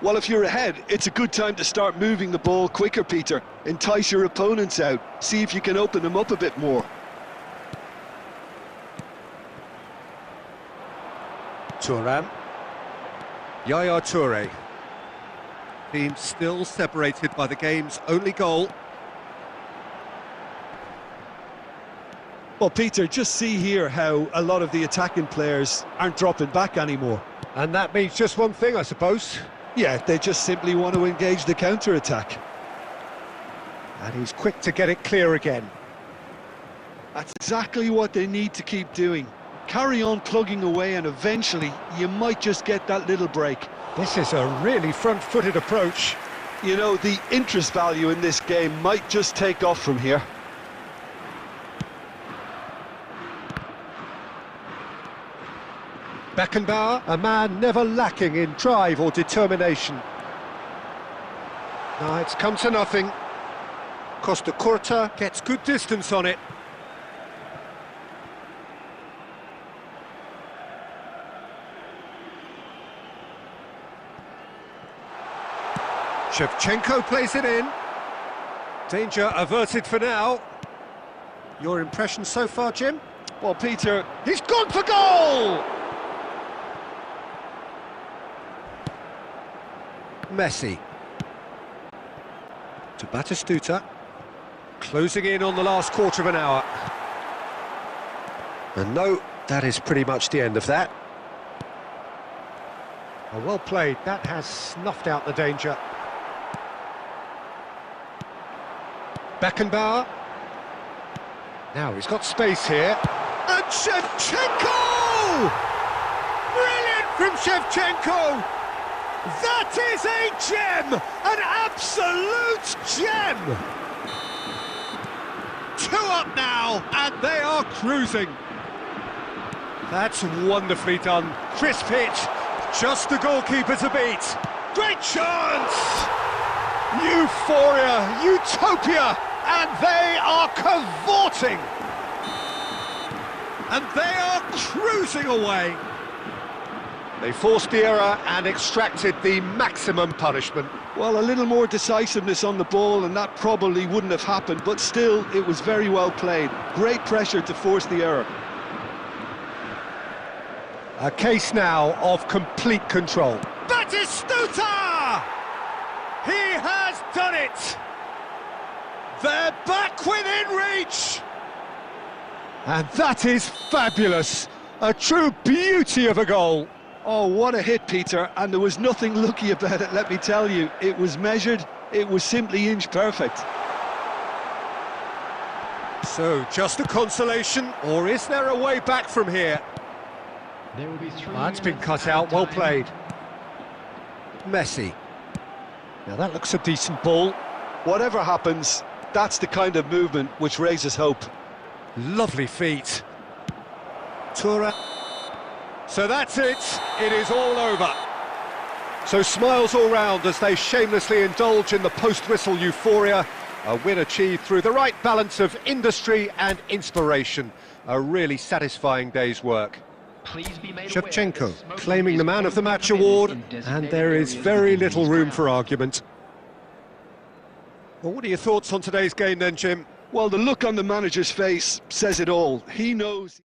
Well, if you're ahead, it's a good time to start moving the ball quicker, Peter. Entice your opponents out. See if you can open them up a bit more. Thuram. Yaya Toure. Team still separated by the game's only goal. Well, Peter, just see here how a lot of the attacking players aren't dropping back anymore. And that means just one thing, I suppose. Yeah, they just simply want to engage the counter-attack. And he's quick to get it clear again. That's exactly what they need to keep doing. Carry on plugging away, and eventually you might just get that little break. This is a really front-footed approach. You know, the interest value in this game might just take off from here. Beckenbauer, a man never lacking in drive or determination. Now it's come to nothing. Costa Curta gets good distance on it. Shevchenko plays it in. Danger averted for now. Your impression so far, Jim? Well, Peter, He's gone for goal! Messi. To Batistuta. Closing in on the last quarter of an hour. And no, that is pretty much the end of that. Oh, well played. That has snuffed out the danger. Beckenbauer. Now he's got space here. And Shevchenko! Brilliant from Shevchenko! That is a gem! An absolute gem! 2 up now, and they are cruising. That's wonderfully done. Crisp hit, just the goalkeeper to beat. Great chance! Euphoria, utopia, and they are cavorting. And they are cruising away. They forced the error and extracted the maximum punishment. well, a little more decisiveness on the ball and that probably wouldn't have happened, but still, it was very well played. Great pressure to force the error. A case now of complete control. Batistuta! He has done it! They're back within reach! And that is fabulous! A true beauty of a goal! Oh, what a hit, Peter, and there was nothing lucky about it, let me tell you. It was measured, it was simply inch perfect. So, just a consolation, or is there a way back from here? There will be 3 That's been minutes cut added out, well time. played. Messi. Now that looks a decent ball. Whatever happens, that's the kind of movement which raises hope. Lovely feet. Tura. So that's it. It is all over. So smiles all round as they shamelessly indulge in the post-whistle euphoria. A win achieved through the right balance of industry and inspiration. A really satisfying day's work. Please be made aware Shevchenko that smoking claiming is the man of the only match permitted award, in and designated there is areas very within little these room for grounds. argument. Well, what are your thoughts on today's game then, Jim? Well, the look on the manager's face says it all. He knows...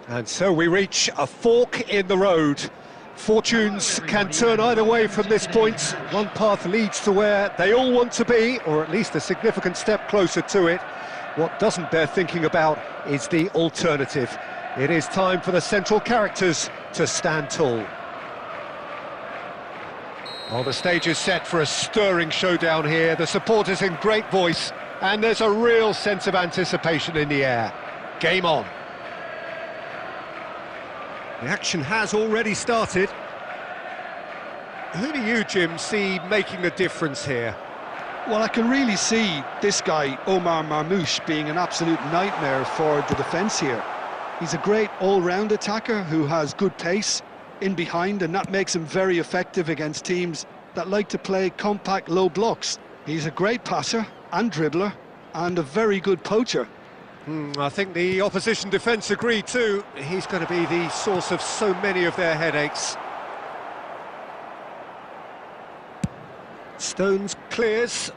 And so we reach a fork in the road. Fortunes can turn either way from this point. One path leads to where they all want to be, or at least a significant step closer to it. What doesn't bear thinking about is the alternative. It is time for the central characters to stand tall. Well, the stage is set for a stirring showdown here. The supporters in great voice, and there's a real sense of anticipation in the air. Game on. The action has already started. Who do you, Jim, see making the difference here? Well, I can really see this guy, Omar Marmoush, being an absolute nightmare for the defence here. He's a great all-round attacker who has good pace in behind, and that makes him very effective against teams that like to play compact low blocks. He's a great passer and dribbler and a very good poacher. I think the opposition defence agree too. He's going to be the source of so many of their headaches. Stones clears.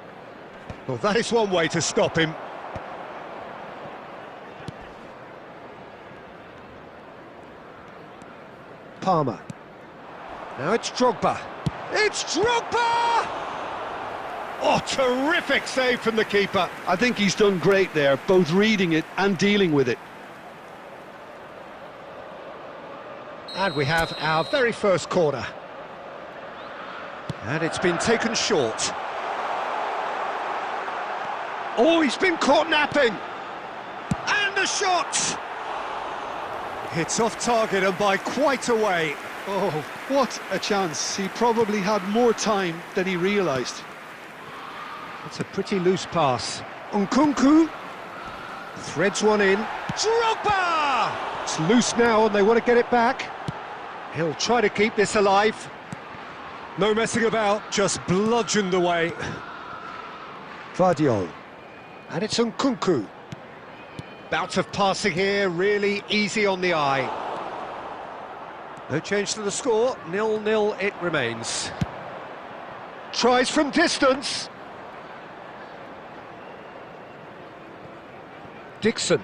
Well, that is one way to stop him. Palmer. Now it's Drogba. It's Drogba! Oh, terrific save from the keeper. I think he's done great there, both reading it and dealing with it. And we have our very first corner. And it's been taken short. Oh, he's been caught napping. And the shot! It's off target and by quite a way. Oh, what a chance. He probably had more time than he realised. It's a pretty loose pass. Nkunku threads one in. Drogba! It's loose now and they want to get it back. He'll try to keep this alive. No messing about, just bludgeoned away. Vardiol. And it's Nkunku. Bout of passing here, really easy on the eye. No change to the score, 0-0 it remains. Tries from distance. Dixon.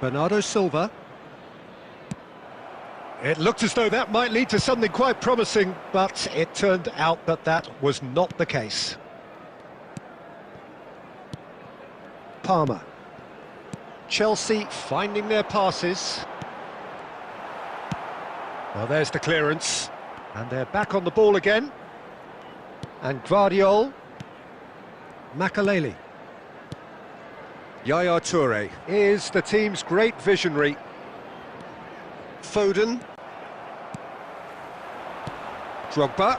Bernardo Silva. It looked as though that might lead to something quite promising, but it turned out that that was not the case. Palmer. Chelsea finding their passes. Well, there's the clearance. And they're back on the ball again. And Gvardiol. Makaleli. Yaya Toure is the team's great visionary. Foden. Drogba.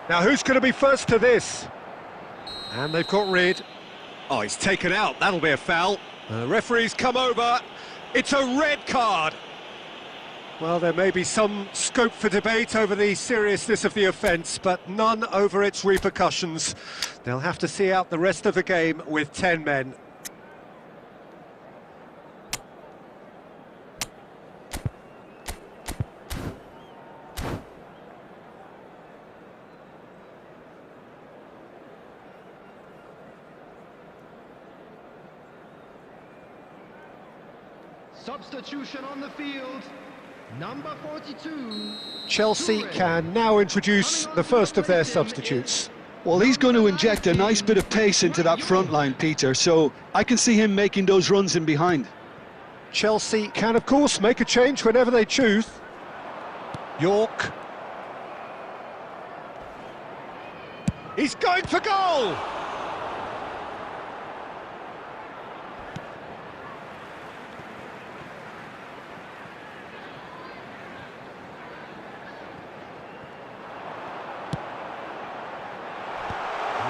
Now who's going to be first to this? And they've got rid. Oh, he's taken out. That'll be a foul. The referee's come over. It's a red card. Well, there may be some scope for debate over the seriousness of the offence, but none over its repercussions. They'll have to see out the rest of the game with 10 men. Substitution on the field. Number 42. Chelsea can now introduce the first of their substitutes. Well, he's going to inject a nice bit of pace into that front line, Peter, so I can see him making those runs in behind. Chelsea can, of course, make a change whenever they choose. York. He's going for goal!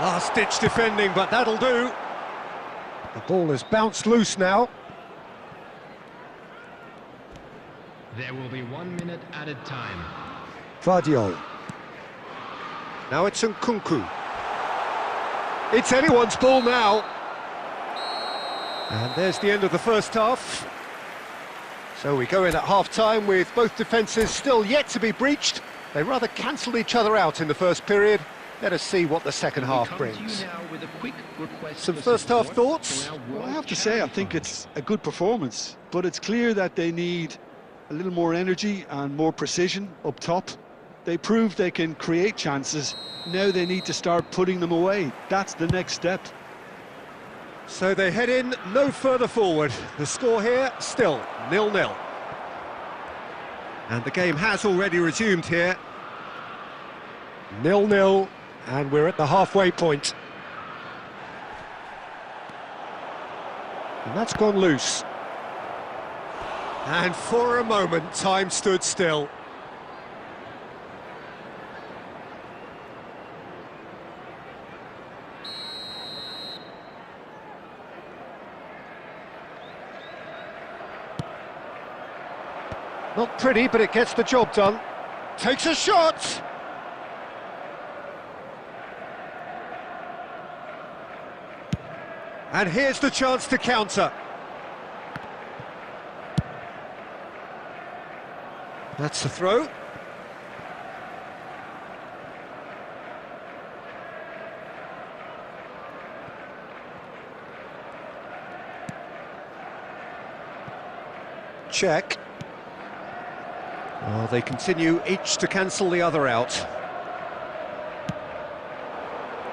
Last-ditch defending, but that'll do. The ball has bounced loose now. There will be 1 minute added time. Vardiol. Now it's Nkunku. It's anyone's ball now. And there's the end of the first half. So we go in at half-time with both defences still yet to be breached. They rather cancelled each other out in the first period. Let us see what the second half brings. Some first half thoughts? Well, I have to say, I think it's a good performance, but it's clear that they need a little more energy and more precision up top. They proved they can create chances. Now they need to start putting them away. That's the next step. So they head in no further forward. The score here, still 0-0. And the game has already resumed here. 0-0, and we're at the halfway point. And that's gone loose. And for a moment, time stood still. Not pretty, but it gets the job done. Takes a shot! And here's the chance to counter. That's the throw. Check. Oh, they continue each to cancel the other out.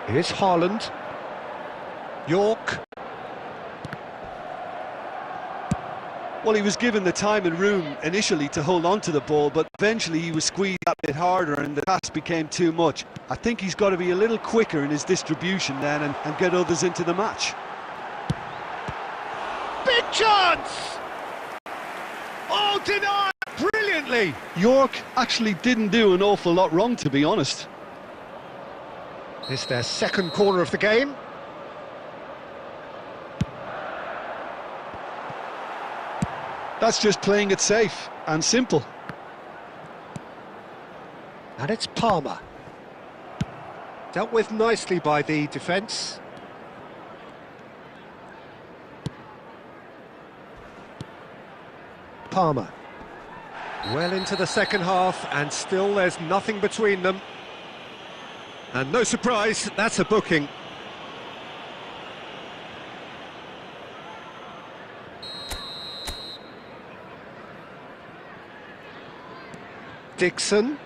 Here's Haaland. York. Well, he was given the time and room initially to hold on to the ball, but eventually he was squeezed a bit harder and the pass became too much. I think he's got to be a little quicker in his distribution then and get others into the match. Big chance! Oh, denied brilliantly! York actually didn't do an awful lot wrong, to be honest. It's their second corner of the game. That's just playing it safe and simple. And it's Palmer. Dealt with nicely by the defence. Palmer. Well into the second half, and still there's nothing between them. And no surprise, that's a booking. Dixon.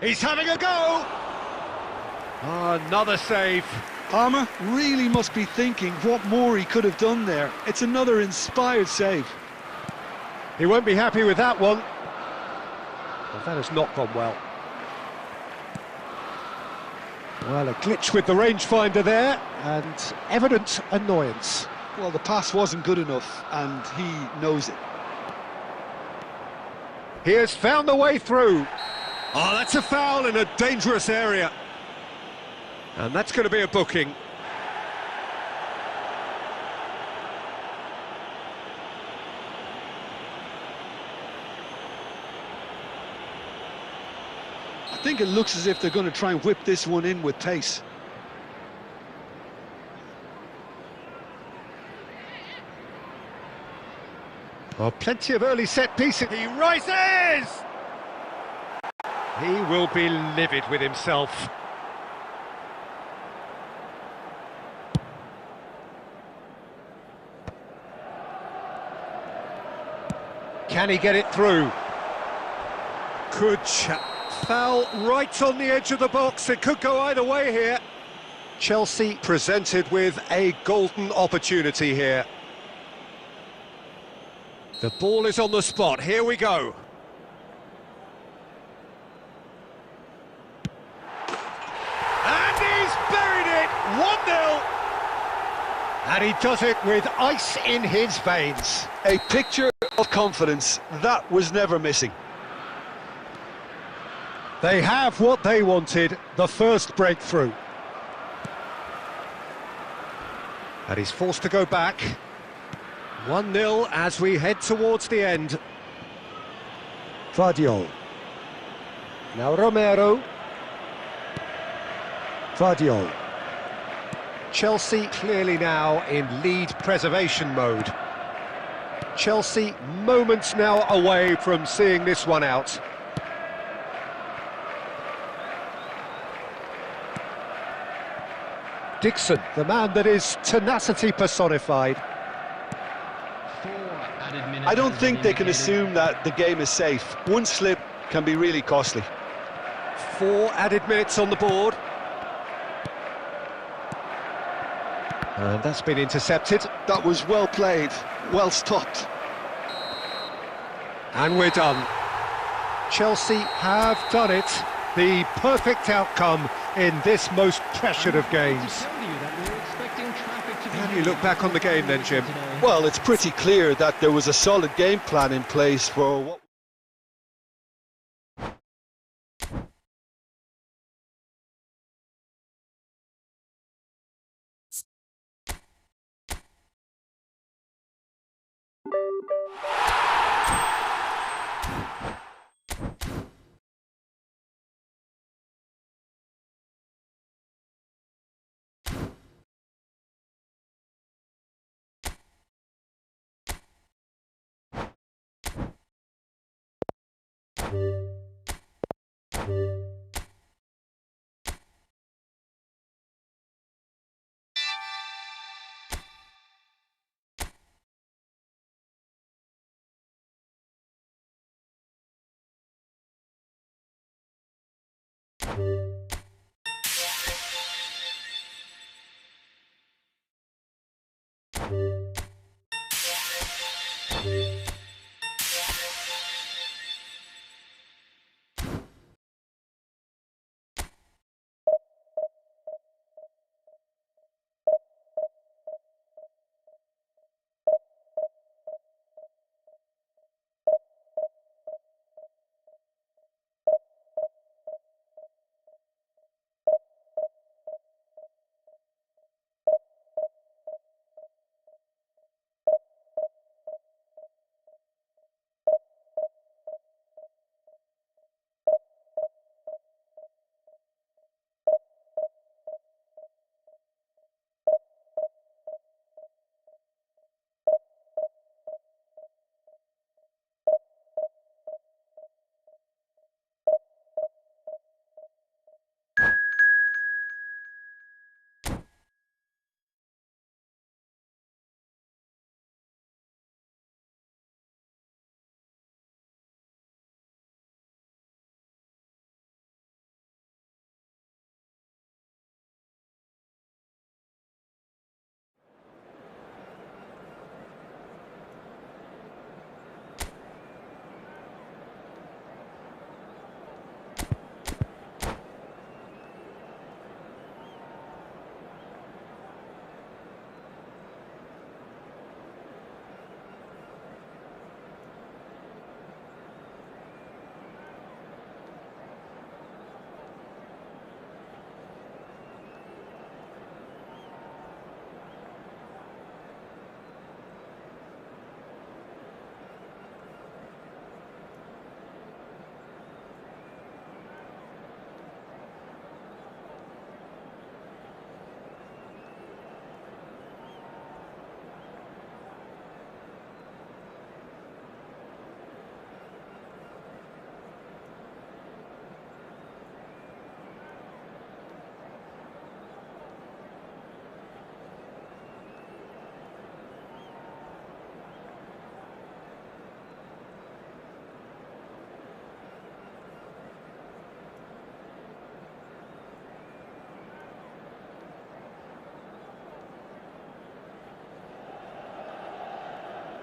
He's having a go! Another save. Palmer really must be thinking what more he could have done there. It's another inspired save. He won't be happy with that one. Well, that has not gone well. Well, a glitch with the rangefinder there, and evident annoyance. Well, the pass wasn't good enough, and he knows it. He has found the way through. Oh, that's a foul in a dangerous area. And that's going to be a booking. I think it looks as if they're going to try and whip this one in with pace. Oh, plenty of early set pieces. He rises! He will be livid with himself. Can he get it through? Foul right on the edge of the box. It could go either way here. Chelsea presented with a golden opportunity here. The ball is on the spot. Here we go. And he's buried it. 1-0. And he does it with ice in his veins. A picture of confidence that was never missing. They have what they wanted, the first breakthrough. And he's forced to go back. 1-0 as we head towards the end. Vardiol. Now Romero. Vardiol. Chelsea clearly now in lead preservation mode. Chelsea moments now away from seeing this one out. Dixon, the man that is tenacity personified. I don't think they can assume that the game is safe. One slip can be really costly. 4 added minutes on the board. And that's been intercepted. That was well played, well stopped. And we're done. Chelsea have done it. The perfect outcome in this most pressured of games. How do you look back on the game then, Jim? Well, it's pretty clear that there was a solid game plan in place for what...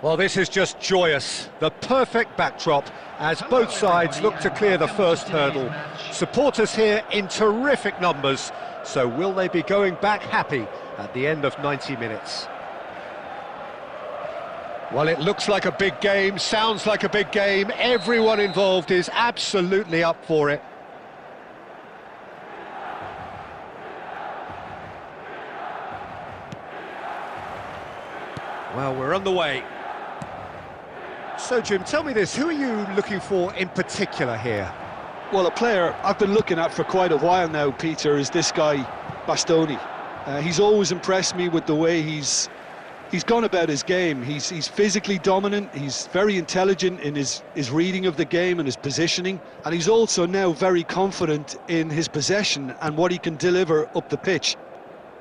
Well, this is just joyous. The perfect backdrop as both sides look to clear the first hurdle. Supporters here in terrific numbers. So will they be going back happy at the end of 90 minutes? Well, it looks like a big game, sounds like a big game. Everyone involved is absolutely up for it. Well, we're on the way. So, Jim, tell me this, who are you looking for in particular here? Well, a player I've been looking at for quite a while now, Peter, is this guy, Bastoni. He's always impressed me with the way he's gone about his game. He's physically dominant, he's very intelligent in his reading of the game and his positioning, and he's also now very confident in his possession and what he can deliver up the pitch.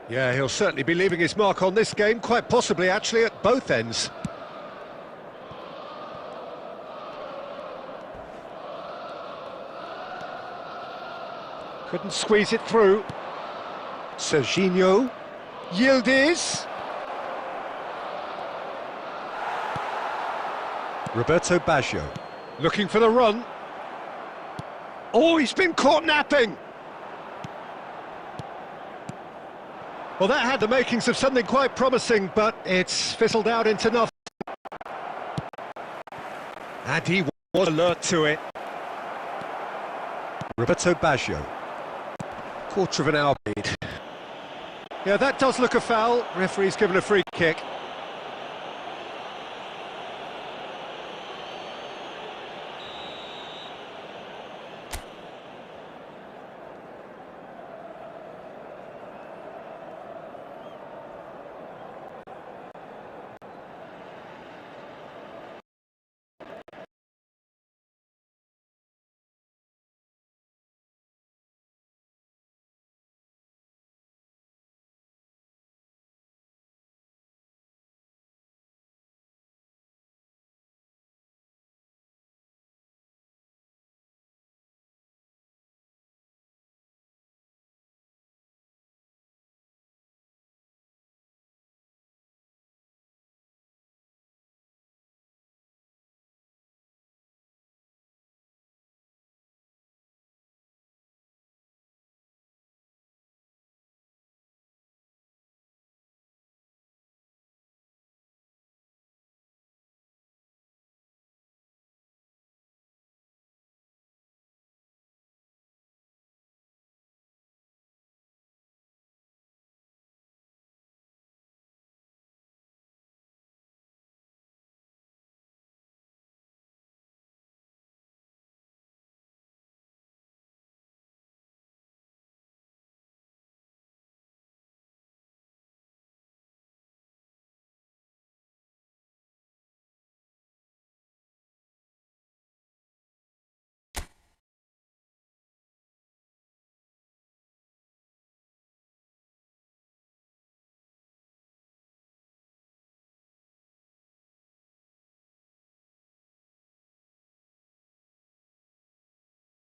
Yeah, he'll certainly be leaving his mark on this game, quite possibly actually at both ends. Couldn't squeeze it through. Serginho. Yildiz. Roberto Baggio. Looking for the run. Oh, he's been caught napping! Well, that had the makings of something quite promising, but it's fizzled out into nothing. And he was alert to it. Roberto Baggio. Quarter of an hour lead. Yeah, that does look a foul. Referee's given a free kick.